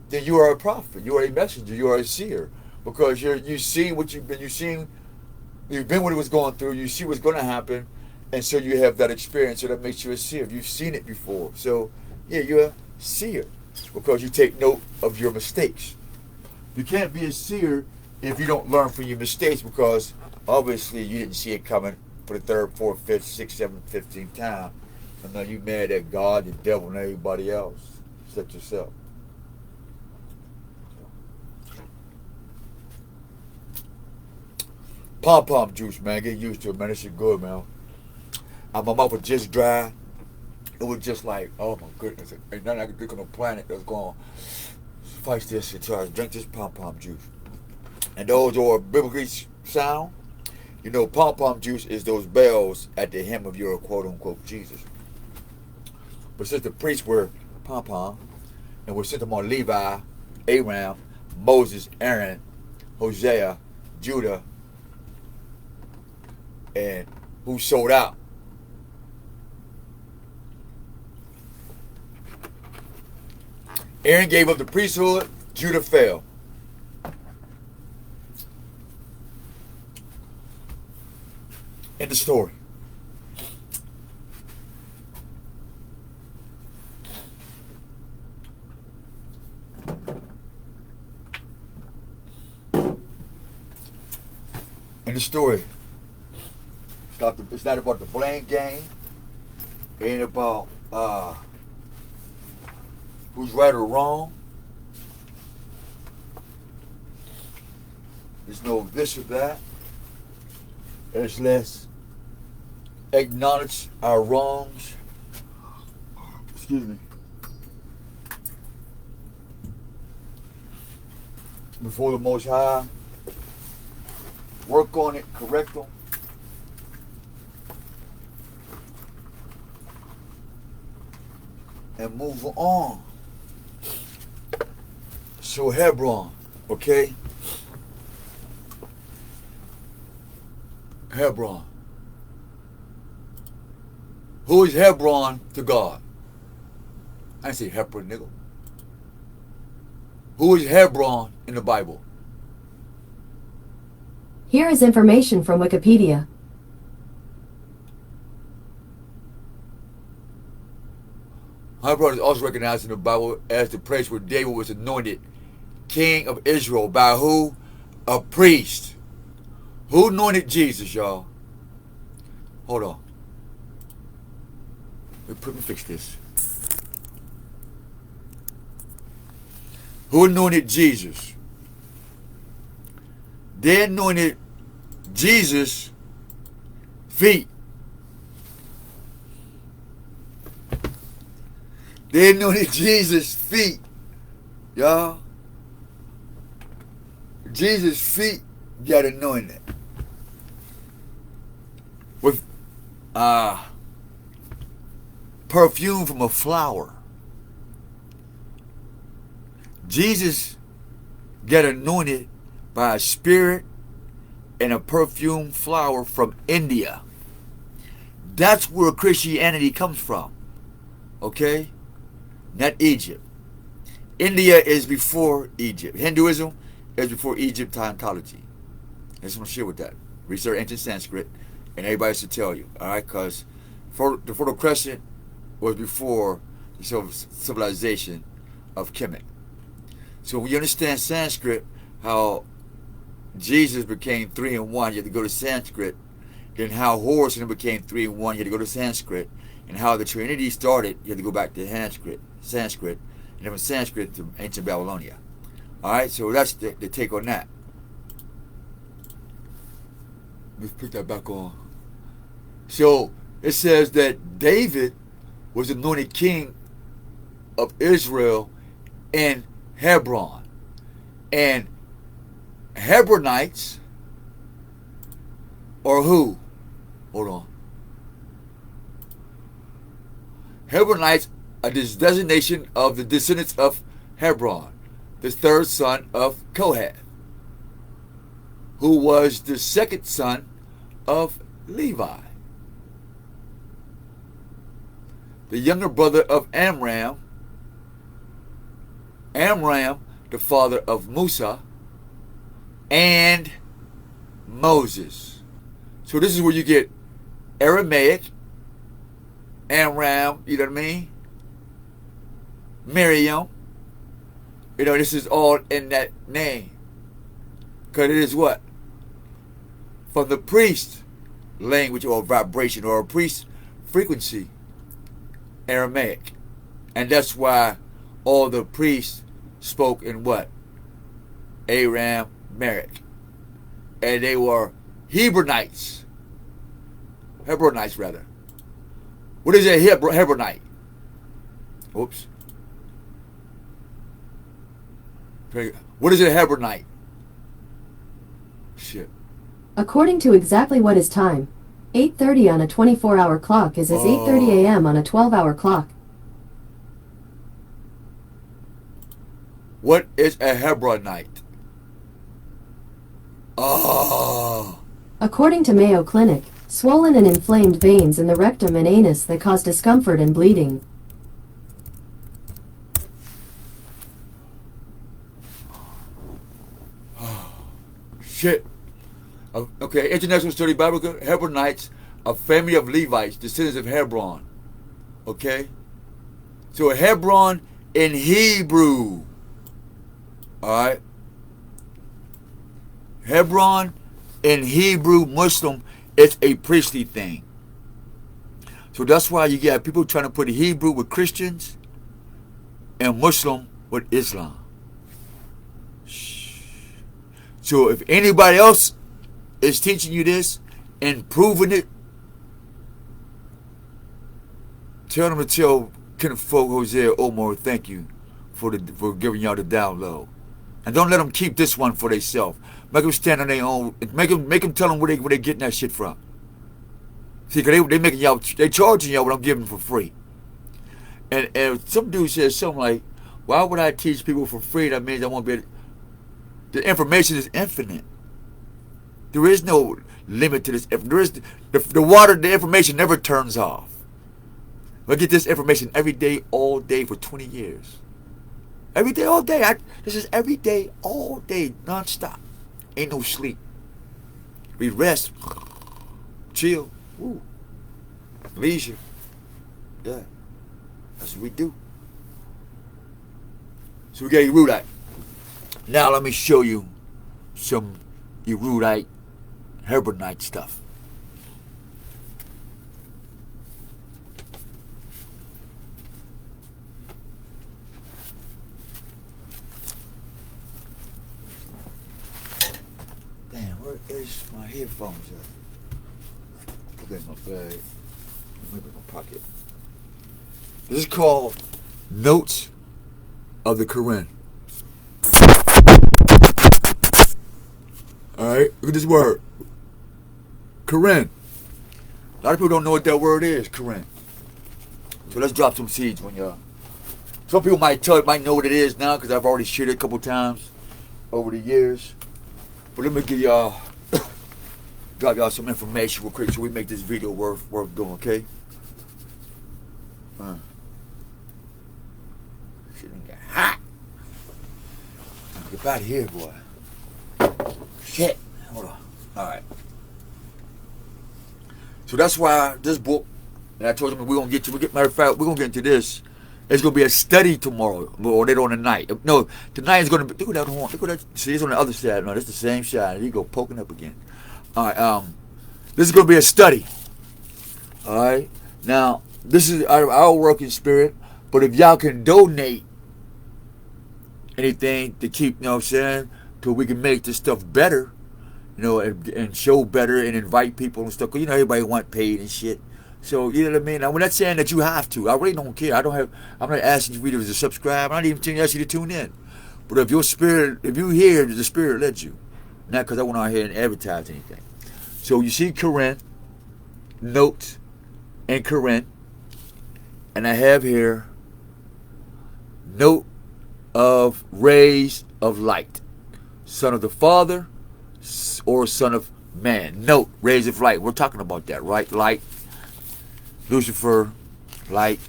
[SPEAKER 1] then you are a prophet, you are a messenger, you are a seer, because you see what you've been what it was going through, you see what's going to happen, and so you have that experience, so that makes you a seer. You've seen it before, so yeah, you're a seer because you take note of your mistakes. You can't be a seer if you don't learn from your mistakes, because obviously you didn't see it coming for the 3rd, 4th, 5th, 6th, 7th, 15th time, and now you mad at God, the devil, and everybody else except yourself. Pom-pom juice, man. Get used to it, man. This shit good, man. My mouth was just dry. It was just like, oh my goodness. Ain't nothing I could drink on the planet that's going to fight this shit. So I drink this pom-pom juice. And those are biblically sound. You know, pom-pom juice is those bells at the hem of your quote-unquote Jesus. But since the priests were pom-pom, and we sent them on Levi, Aram, Moses, Aaron, Hosea, Judah, and who sold out. Aaron gave up the priesthood, Judah fell. End the story. End the story. It's not about the blame game. It ain't about who's right or wrong. There's no this or that. There's less acknowledge our wrongs. Excuse me. Before the Most High. Work on it, correct them. And move on. So Hebron, okay? Hebron. Who is Hebron to God? I didn't say Hebron, nigga. Who is Hebron in the Bible?
[SPEAKER 8] Here is information from Wikipedia.
[SPEAKER 1] Hebron is also recognized in the Bible as the place where David was anointed king of Israel by who? A priest. Who anointed Jesus, y'all? Hold on. Let me fix this. Who anointed Jesus? They anointed Jesus' feet. They anointed Jesus' feet, y'all. Jesus' feet got anointed with perfume from a flower. Jesus got anointed by a spirit and a perfume flower from India. That's where Christianity comes from. Okay? Not Egypt. India is before Egypt. Hinduism is before Egypt Scientology. I just want to share with that. Research ancient Sanskrit, and everybody should tell you, all right? Because the Fertile Crescent was before the civilization of Kemet. So when you understand Sanskrit, how Jesus became 3 in 1, you have to go to Sanskrit. Then how Horus became 3 in 1, you have to go to Sanskrit. And how the Trinity started, you have to go back to Sanskrit, and then from Sanskrit to ancient Babylonia. Alright, so that's the take on that. Let's put that back on. So it says that David was anointed king of Israel in Hebron. And Hebronites are who? Hold on. Hebronites are this designation of the descendants of Hebron, the 3rd son of Kohath, who was the 2nd son of Levi, the younger brother of Amram, Amram, the father of Musa, and Moses. So this is where you get Aramaic, Amram, you know what I mean? Miriam. You know, this is all in that name. Because it is what? From the priest language or vibration or a priest frequency, Aramaic. And that's why all the priests spoke in what? Aramaic. And they were Hebronites. Hebronites, rather. What is a Hebronite? Oops. What is a Hebronite? Shit.
[SPEAKER 8] According to exactly what is time, 8:30 on a 24-hour clock is as 8:30 a.m. on a 12-hour clock.
[SPEAKER 1] What is a Hebronite? Oh.
[SPEAKER 8] According to Mayo Clinic, swollen and inflamed veins in the rectum and anus that cause discomfort and bleeding.
[SPEAKER 1] Shit. Okay, International Study Bible, Hebronites, a family of Levites, descendants of Hebron. Okay? So Hebron in Hebrew. Alright? Hebron in Hebrew Muslim, it's a priestly thing. So that's why you get people trying to put Hebrew with Christians and Muslim with Islam. So if anybody else is teaching you this and proving it, tell them to tell Kenneth Folk, Jose, Omar, thank you for giving y'all the download. And don't let them keep this one for themselves. Make them stand on their own. Make them tell them where they getting that shit from. See, because they making y'all, they charging y'all what I'm giving for free. And some dude says something like, why would I teach people for free? That means I won't be able. The information is infinite. There is no limit to this. There is the water, the information never turns off. I get this information every day, all day for 20 years. Every day, all day. This is every day, all day, non-stop. Ain't no sleep. We rest, chill, woo, leisure. Yeah, that's what we do. So we got erudite. Now let me show you some erudite, Hebronite stuff. Damn, where is my headphones at? Put that in my bag. Maybe in my pocket. This is called Notes of the Quran. Alright, look at this word. Quran. A lot of people don't know what that word is, Quran. So let's drop some seeds on y'all. Some people might know what it is now because I've already shared it a couple times over the years. But let me give y'all, drop y'all some information real quick so we make this video worth doing, okay? Shit ain't got hot. Get out of here, boy. Shit. Hold on. Alright. So that's why this book, and I told them we're gonna get to, matter of fact, we're gonna get into this. It's gonna be a study tomorrow, or later on tonight. No, tonight is gonna be, look at that horn, look at that, see, it's on the other side. No, it's the same side. Here you go, poking up again. Alright, this is gonna be a study. Alright. Now, this is our work in spirit, but if y'all can donate anything to keep, you know what I'm saying, till we can make this stuff better, you know, and show better and invite people and stuff. Cause you know everybody want paid and shit. So you know what I mean. We're not saying that you have to. I really don't care. I'm not asking you readers to subscribe. I'm not even asking you to tune in. But if your spirit, if you hear, the spirit led you. Not because I went out here and advertise anything. So you see Quran, notes, and Quran, and I have here note of rays of light. Son of the Father or Son of Man. Note, rays of light. We're talking about that, right? Light. Lucifer, light.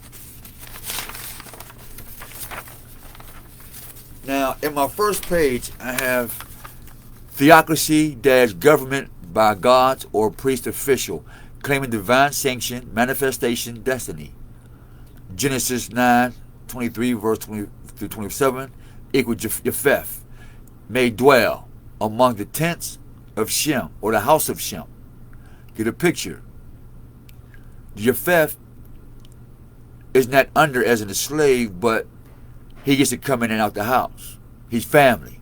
[SPEAKER 1] Now, in my first page, I have theocracy-government by gods or priest official, claiming divine sanction, manifestation, destiny. Genesis 9:23, verse 20 through 27, equal Japheth, may dwell among the tents of Shem, or the house of Shem. Get a picture. Japheth is not under as in a slave, but he gets to come in and out the house. He's family.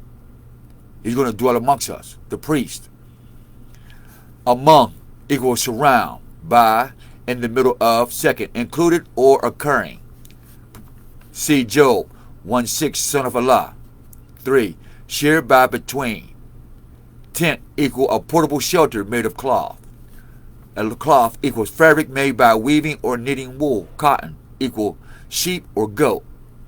[SPEAKER 1] He's going to dwell amongst us, the priest. Among equals surround, by, in the middle of, second, included or occurring. See Job 1:6, son of Allah. 3, shared by, between. Tent equal a portable shelter made of cloth. A cloth equals fabric made by weaving or knitting wool. Cotton equal sheep or goat.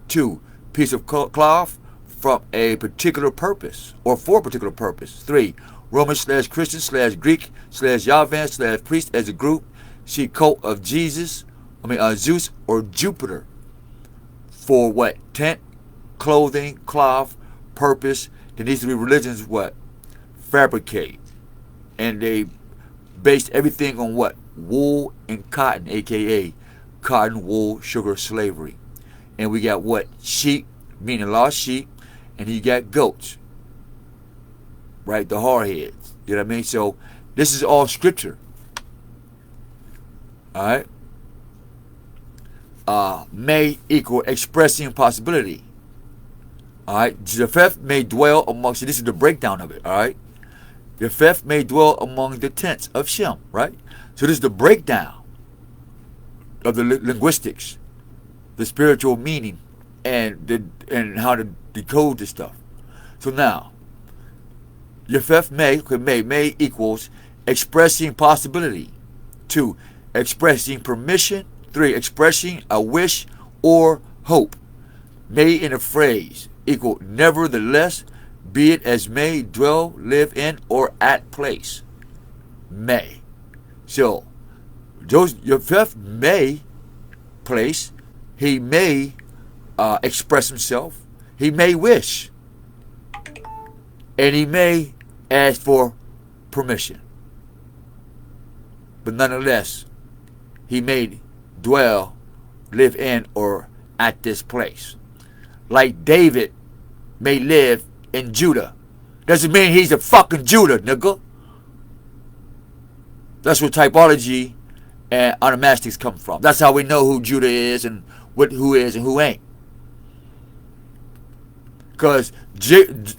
[SPEAKER 1] 2, piece of cloth from a particular purpose or for a particular purpose. 3, Roman/Christian/Greek/Yahweh/priest as a group. See coat of Zeus or Jupiter. For what? Tent, clothing, cloth, purpose. Then these three religions what? Fabricate. And they based everything on what? Wool and cotton, aka cotton, wool, sugar, slavery. And we got what? Sheep, meaning lost sheep, and you got goats. Right? The hardheads. You know what I mean? So this is all scripture. Alright? May equal expressing possibility. Alright? Japheth may dwell amongst, this is the breakdown of it, alright? Japheth may dwell among the tents of Shem, right? So this is the breakdown of the linguistics, the spiritual meaning, and how to decode this stuff. So now, Japheth may equals expressing possibility. 2, expressing permission. 3, expressing a wish or hope. May in a phrase equal nevertheless, be it as may, dwell, live in, or at place. May. So, Japheth may place, he may express himself, he may wish, and he may ask for permission. But nonetheless, he may dwell, live in, or at this place. Like David may live in Judah. Doesn't mean he's a fucking Judah, nigga. That's where typology and onomastics come from. That's how we know who Judah is and who is and who ain't. Because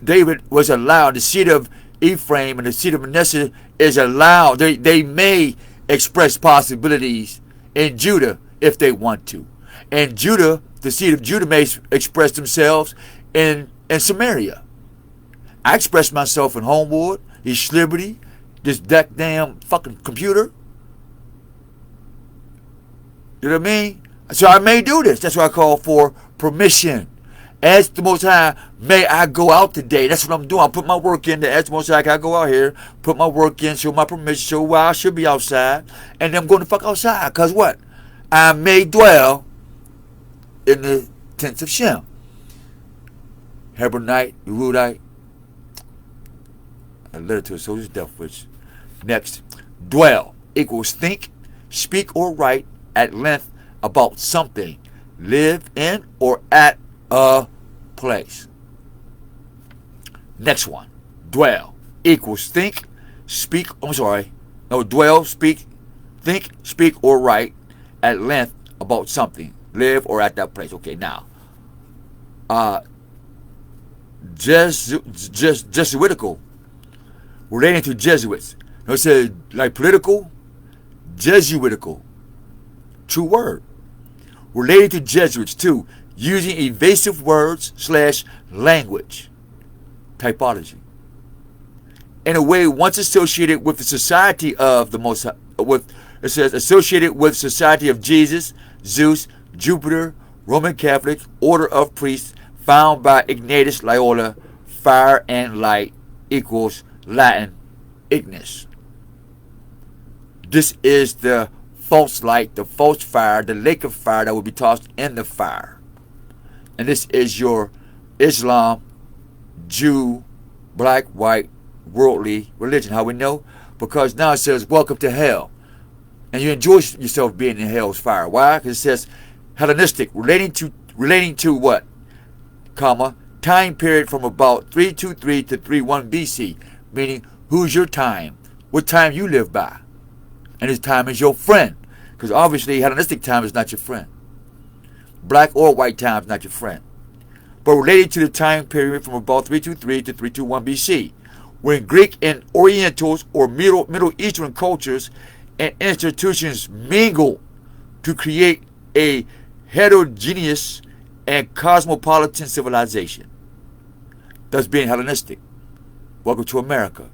[SPEAKER 1] David was allowed, the seed of Ephraim and the seed of Manasseh is allowed. They may express possibilities in Judah if they want to. And Judah, the seed of Judah may express themselves in Samaria. I express myself in Homewood, East Liberty, this damn fucking computer. You know what I mean? So I may do this. That's why I call for permission. As the Most High, may I go out today. That's what I'm doing. I put my work in there. As the Most High, I go out here, put my work in, show my permission, show why I should be outside. And then I'm going to fuck outside. Because what? I may dwell in the tents of Shem. Hebronite, Rudite. A letter to a soldier's death wish. Next, dwell equals think, speak, or write at length about something. Live in or at a place. Next one, dwell equals think, speak, dwell, speak, think, speak, or write at length about something. Live or at that place. Okay, now, Jesuitical, relating to Jesuits. No, it says like political, Jesuitical. True word. Related to Jesuits too, using evasive words / language. Typology. In a way once associated with the society of the most, it says associated with society of Jesus, Zeus, Jupiter, Roman Catholic, order of priests, found by Ignatius Loyola, fire and light equals Latin ignis. This is the false light, the false fire, the lake of fire that will be tossed in the fire. And this is your Islam, Jew, black, white, worldly religion. How we know? Because now it says, welcome to hell. And you enjoy yourself being in hell's fire. Why? Because it says Hellenistic, relating to what? Comma, time period from about 323 to 31 BC. Meaning, who's your time? What time you live by? And his time is your friend. Because obviously Hellenistic time is not your friend. Black or white time is not your friend. But related to the time period from about 323 to 321 BC, when Greek and Orientals or Middle Eastern cultures and institutions mingle to create a heterogeneous and cosmopolitan civilization, thus being Hellenistic. Welcome to America.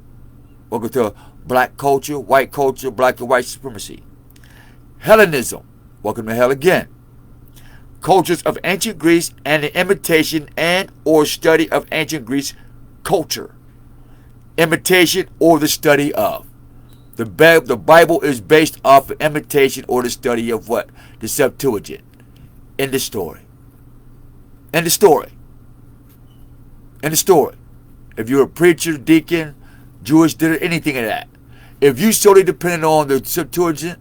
[SPEAKER 1] Welcome to black culture, white culture, black and white supremacy. Hellenism. Welcome to hell again. Cultures of ancient Greece and the imitation and or study of ancient Greece culture. Imitation or the study of. The Bible is based off of imitation or the study of what? The Septuagint. In the story. In the story. In the story. If you're a preacher, deacon, Jewish, anything of that. If you solely depend on the Septuagint,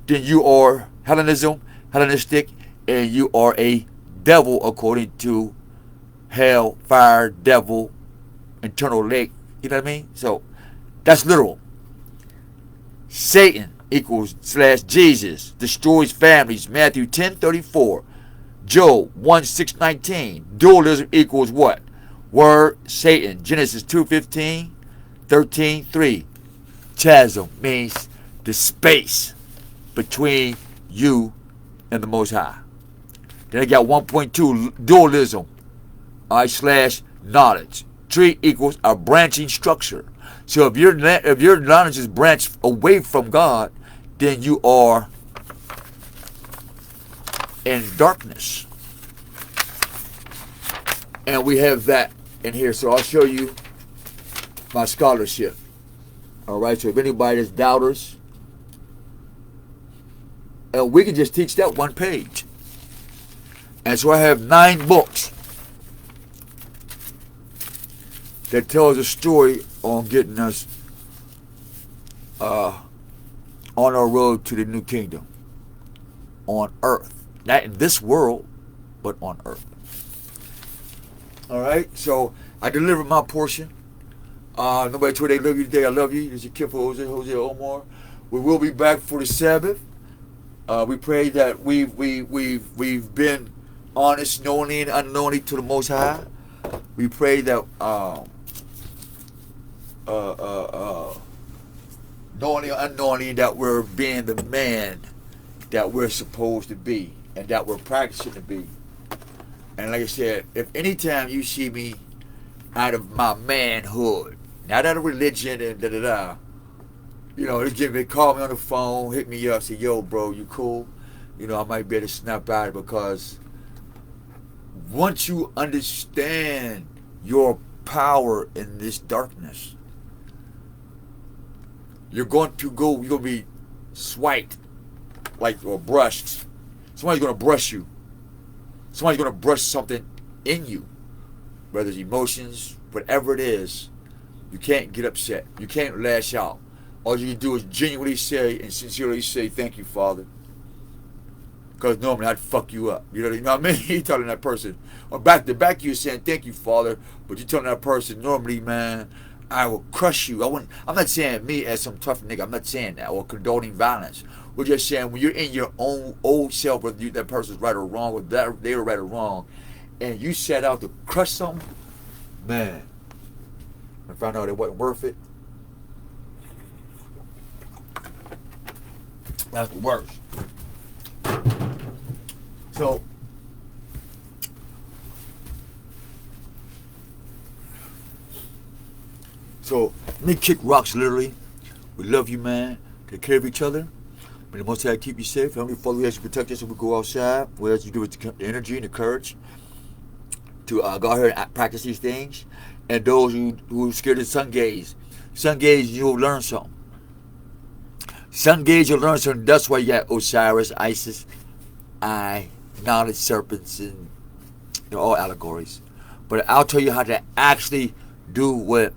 [SPEAKER 1] then you are Hellenistic, and you are a devil according to hell, fire, devil, eternal lake. You know what I mean? So that's literal. Satan equals / Jesus destroys families. Matthew 10:34. Job 1:6-19. Dualism equals what? Word, Satan. Genesis 2:15, 13:3. Chasm means the space between you and the Most High. Then I got 1.2 dualism. / knowledge. Tree equals a branching structure. So if your knowledge is branched away from God, then you are in darkness. And we have that in here. So I'll show you my scholarship. All right. So if anybody is doubters, and we can just teach that one page. And so I have 9 books that tells a story on getting us on our road to the new kingdom on earth. Not in this world, but on earth. All right, so I delivered my portion. Nobody told they love you today. I love you. This is your kid for Jose Omar. We will be back for the Sabbath. We pray that we've been honest, knowingly and unknowingly to the Most High. We pray that knowingly or unknowingly that we're being the man that we're supposed to be and that we're practicing to be. And like I said, if anytime you see me out of my manhood, not out of religion and da-da-da, you know, they call me on the phone, hit me up, say, yo, bro, you cool? You know, I might be able to snap out because once you understand your power in this darkness, you're going to be swiped or brushed. Somebody's going to brush you. Somebody's going to brush something in you, whether it's emotions, whatever it is. You can't get upset. You can't lash out. All you can do is genuinely say and sincerely say, thank you, Father. Because normally I'd fuck you up. You know what I mean? You're telling that person. Or back to back, you're saying, thank you, Father. But you're telling that person, normally, man, I will crush you. I'm not saying me as some tough nigga. I'm not saying that. Or condoning violence. We're just saying when you're in your own old self, whether that person's right or wrong, or that they were right or wrong, and you set out to crush something, man, I found out it wasn't worth it. That's the worst. So let me kick rocks literally. We love you, man. Take care of each other. May the Most High keep you safe. Heavenly Father, we ask you to protect us as we go outside. We ask you to give us the energy and the courage to go out here and practice these things. And those who are scared of sun gaze, you'll learn something. Sun gaze, you'll learn something. That's why you got Osiris, Isis, knowledge, serpents, and they're all allegories. but I'll tell you how to actually do what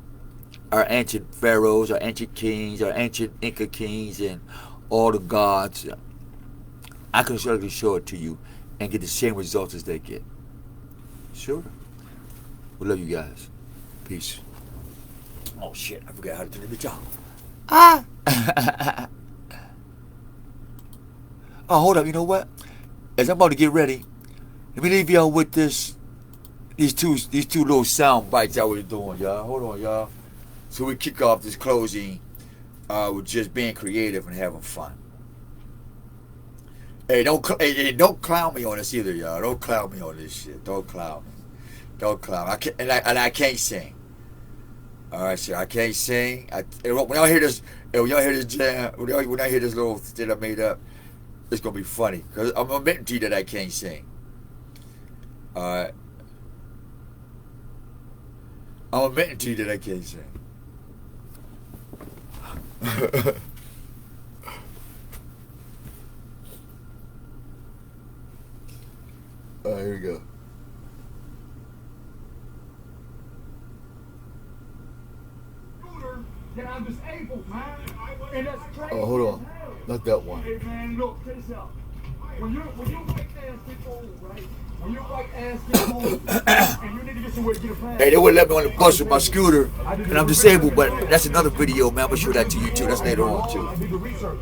[SPEAKER 1] our ancient pharaohs, our ancient kings, our ancient Inca kings, and all the gods. I can certainly show it to you and get the same results as they get. Sure. We love you guys. Peace. Oh shit, I forgot how to turn the bitch off. Ah! Oh, hold up, you know what? As I'm about to get ready, let me leave y'all with these two little sound bites I was doing, y'all. Hold on, y'all. So we kick off this closing with just being creative and having fun. Hey, don't clown me on this either, y'all. Don't clown me on this shit. Don't clown me. Don't clown. I can't sing. All right, sir. I can't sing. When y'all hear this jam, when I hear this little thing I made up, it's gonna be funny because I'm admitting to you that I can't sing. All right. I'm admitting to you that I can't sing. All right, here we go.
[SPEAKER 9] That I'm disabled, man. And that's crazy.
[SPEAKER 1] Oh, hold on. Not that one.
[SPEAKER 9] Hey, man, look, check this out. When your white ass gets old, right? When your white ass gets old, and you need to get somewhere to get a plan.
[SPEAKER 1] Hey, they wouldn't let me on the bus with my scooter, and I'm disabled, but that's another video, man. I'm gonna show that to you, too. That's later on, too.
[SPEAKER 9] I did the research.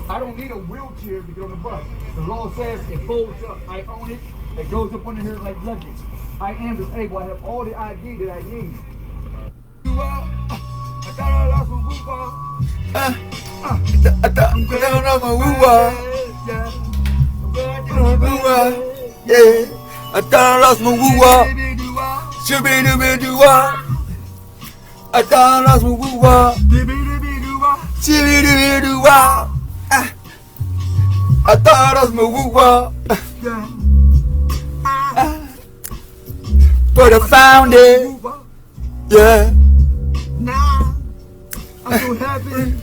[SPEAKER 9] I don't need a wheelchair to get on the bus. The law says it folds up. I own it. It goes up under here like luggage. I am disabled. I have all the ID that I need. I thought I lost my woo-wah.
[SPEAKER 1] I thought I lost my woo-wah. Yeah. I thought I lost my woo-wah. Shibby-dibby-doo-wah. I thought I lost my woo-wah. Shibby-dibby-doo-wah. I thought I lost my woo-wah. But I found it. Yeah.
[SPEAKER 9] Now I'm so happy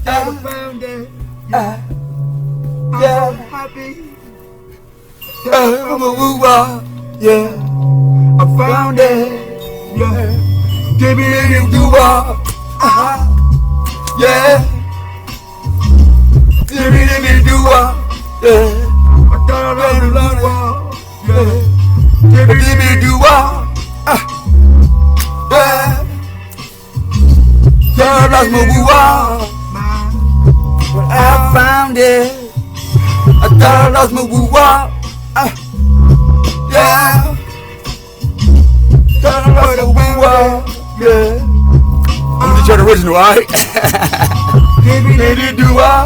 [SPEAKER 9] that I found it. Yeah. I'm so happy that I found it.
[SPEAKER 1] Yeah.
[SPEAKER 9] I found it. Yeah.
[SPEAKER 1] Give me a doo-wah. Yeah. Give me a doo-wah. Yeah.
[SPEAKER 9] I thought I loved it. Yeah.
[SPEAKER 1] Give me a doo-wah. Yeah. I lost my woo-wah, but I found it. I thought I lost my woo-wah. Yeah. Thought I lost my woo-wah. Yeah. I'm gonna try the original, alright? Baby, do-wah.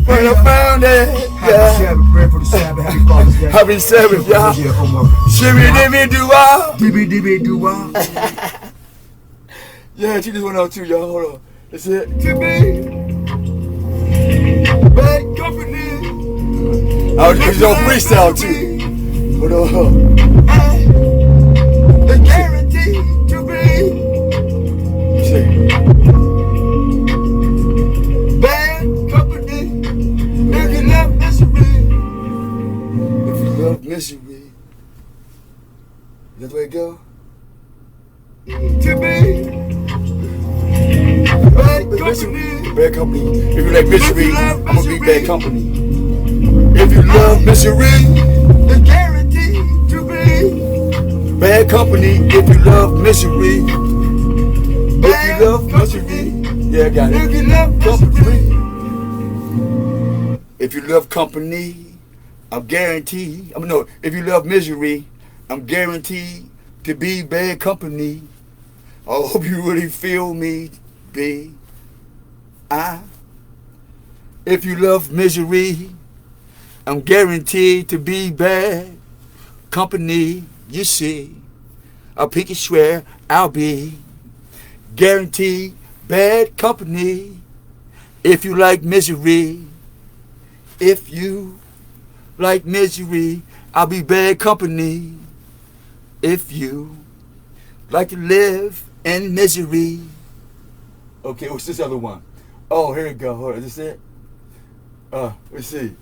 [SPEAKER 1] But I found it.
[SPEAKER 9] Happy Sabbath, pray for the Sabbath. Happy Father's Day.
[SPEAKER 1] Happy Sabbath, y'all. Shibby-dibby-doo-wah.
[SPEAKER 9] Dibby-dibby-doo-wah.
[SPEAKER 1] Yeah, she just went out too, y'all. Hold on. That's it.
[SPEAKER 9] Timmy. Bad company.
[SPEAKER 1] I was on freestyle too. Hold on.
[SPEAKER 9] The guarantee to be.
[SPEAKER 1] See.
[SPEAKER 9] Bad company. If you love misery.
[SPEAKER 1] If you love misery. Is that the way it go?
[SPEAKER 9] To be. Bad company.
[SPEAKER 1] Bad company. If you like misery, I'm gonna be bad company. If you love misery,
[SPEAKER 9] the guarantee to be
[SPEAKER 1] bad company. If you love misery, if you love misery, yeah, I got it.
[SPEAKER 9] If you love
[SPEAKER 1] Company. If you love company, I'm guaranteed. If you love misery, I'm guaranteed to be bad company. I hope you really feel me, B. If you love misery, I'm guaranteed to be bad company. You see, I pinky swear I'll be guaranteed bad company. If you like misery, if you like misery, I'll be bad company. If you like to live in misery. Okay, what's this other one? Oh, here we go. Hold on, is this it? Let's see.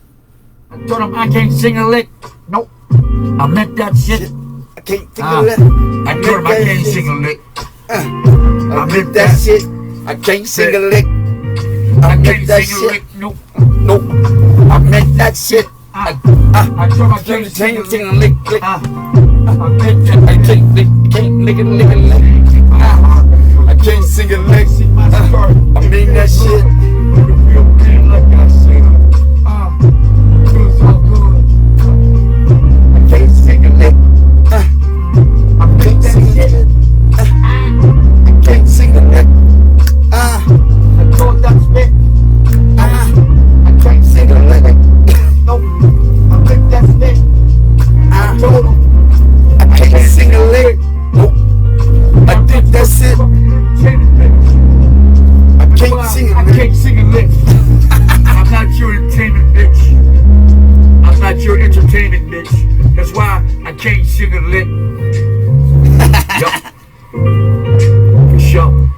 [SPEAKER 9] I told him I can't sing a lick. Nope. I meant that shit.
[SPEAKER 1] I can't sing a lick.
[SPEAKER 9] I told him I can't sing a lick.
[SPEAKER 1] I meant that shit. I can't sing a lick. I meant that shit.
[SPEAKER 9] Nope.
[SPEAKER 1] Nope. I meant that shit.
[SPEAKER 9] I told him I can't sing a lick.
[SPEAKER 1] Lick.
[SPEAKER 9] I meant that.
[SPEAKER 1] I can't lick. Can't lick it, lick it, lick it. I can't sing a lick. I mean that shit. I can't sing a lick. I can't sing a lick. I can't sing a lick.
[SPEAKER 9] I told that spit.
[SPEAKER 1] I can't sing a lick.
[SPEAKER 9] Nope. I meant that spit. I told him
[SPEAKER 1] I can't sing a lick. Nope. I think that's it. I can't sing a
[SPEAKER 9] I
[SPEAKER 1] lick.
[SPEAKER 9] can't sing a lick. I'm not your entertainment bitch. I'm not your entertainment bitch. That's why I can't sing a lick. Yup. For sure.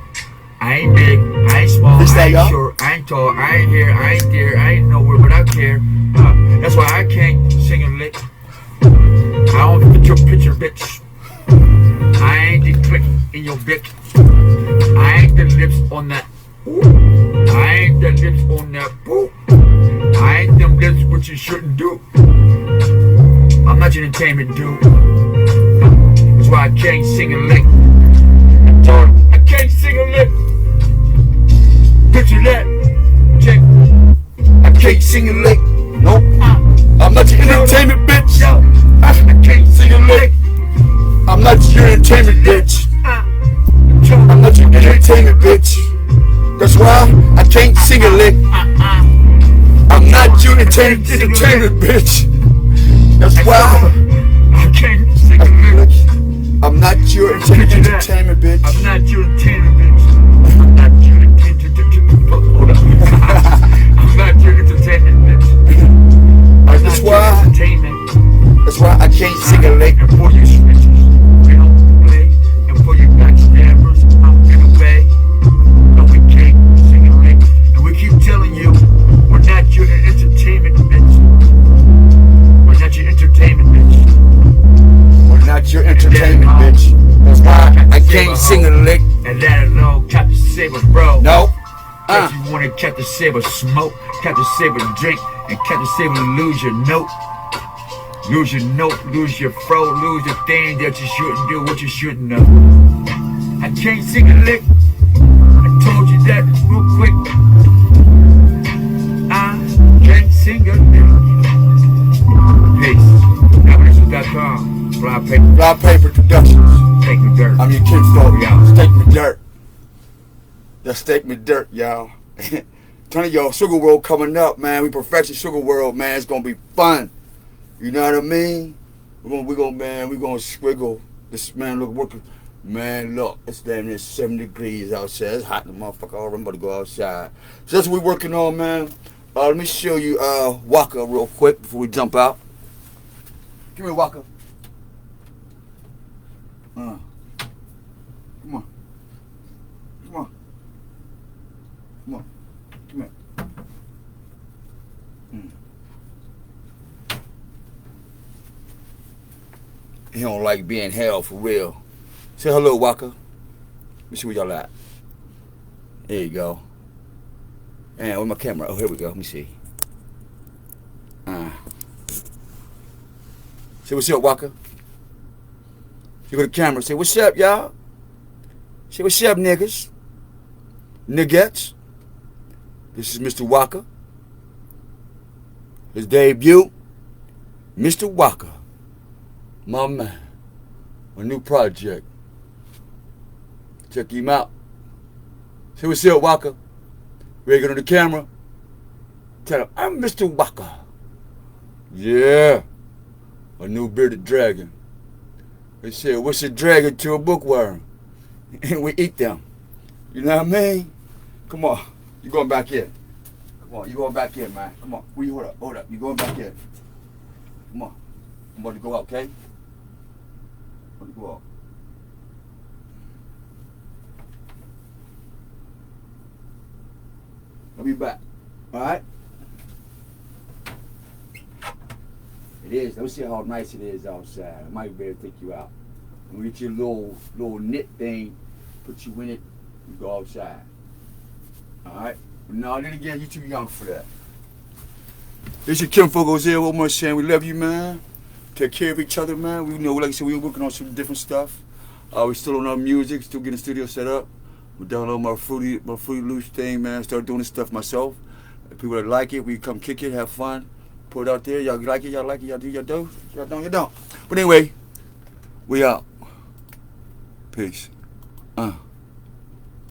[SPEAKER 9] I ain't big, I ain't small,
[SPEAKER 1] Is that
[SPEAKER 9] I ain't
[SPEAKER 1] y'all?
[SPEAKER 9] short, I ain't tall, I ain't here, I ain't there, I ain't nowhere, but I care. That's why I can't sing a lick. I don't fit your picture, bitch. I ain't the click in your bick. I ain't the lips on that. I ain't the lips on that boo. I ain't them lips what you shouldn't do. I'm not your entertainment dude. That's why I can't sing a lick. I told him I can't sing a lick. Picture that. Check.
[SPEAKER 1] I can't sing a lick. Nope. I'm not your entertainment bitch.
[SPEAKER 9] Yo, I can't sing a lick.
[SPEAKER 1] I'm not your entertainment bitch. I'm not your entertainment bitch. That's why I can't sing a lick. I'm not your entertainment bitch. That's why
[SPEAKER 9] I can't sing a lick.
[SPEAKER 1] I'm not your entertainment bitch.
[SPEAKER 9] I'm not your entertainment bitch. I'm not your entertainment. Hold up. I'm not your entertainment bitch. I'm
[SPEAKER 1] That's
[SPEAKER 9] not your
[SPEAKER 1] why.
[SPEAKER 9] entertainment.
[SPEAKER 1] That's why I can't sing a lick.
[SPEAKER 9] And for you switches, we don't play. And for you backstabbers, I'm in the way. No, we can't sing a lick. And we keep telling you, we're not your entertainment bitch. We're not your entertainment bitch.
[SPEAKER 1] We're not your entertainment bitch. That's why I can't sing a lick.
[SPEAKER 9] And that alone, Captain Saber, bro.
[SPEAKER 1] Nope.
[SPEAKER 9] If you want to Captain Saber smoke, Captain Saber drink, and Captain Saber lose your note. Lose your note, lose your fro, lose the thing that you shouldn't do, what you shouldn't know. I can't sing a lick. I told you that real quick. I can't sing a lick. Peace. Navigations.com. Fly paper.
[SPEAKER 1] Fly Paper Productions.
[SPEAKER 9] Take me dirt.
[SPEAKER 1] I'm your kid folk,
[SPEAKER 9] y'all.
[SPEAKER 1] Steak me dirt. That's Steak me dirt, y'all. Tony, y'all, Sugar World coming up, man. We perfection Sugar World, man. It's gonna be fun. You know what I mean? We're gonna squiggle. This man look working. Man, look, it's damn near 7 degrees outside. It's hot in the motherfucker. I'm about to go outside. So that's what we're working on, man. Let me show you Waka real quick before we jump out. Give me a Waka. Come on. Come on. Come on. Come here. He don't like being held for real. Say hello, Walker. Let me see where y'all at. There you go. And where's my camera? Oh, here we go. Let me see. Say what's up, Walker. Look at the camera. Say what's up, y'all. Say what's up, niggas. Niggettes. This is Mr. Walker. His debut. Mr. Walker. My man. My new project. Check him out. Say what's up, Walker. Ready to get on the camera? Tell him, I'm Mr. Walker. Yeah. A new bearded dragon. They said, what's a dragon to a bookworm? And we eat them. You know what I mean? Come on. You going back in. Come on. You going back in, man. Come on. Hold up. You going back in. Come on. I'm about to go out, okay? I'm about to go out. I'll be back. All right? It is. Let me see how nice it is outside. I might be able to take you out. And get your little knit thing, put you in it, and go outside. Alright? No, then again, you're too young for that. This is Kim Fogos here. What more saying? We love you, man. Take care of each other, man. We know, like I said, we're working on some different stuff. We're still on our music, still getting the studio set up. We're downloading my Fruity Loose thing, man. Start doing this stuff myself. If people that like it, we come kick it, have fun, put it out there. Y'all like it, y'all like it, y'all do, y'all do. Y'all don't, you don't. But anyway, we out. Peace.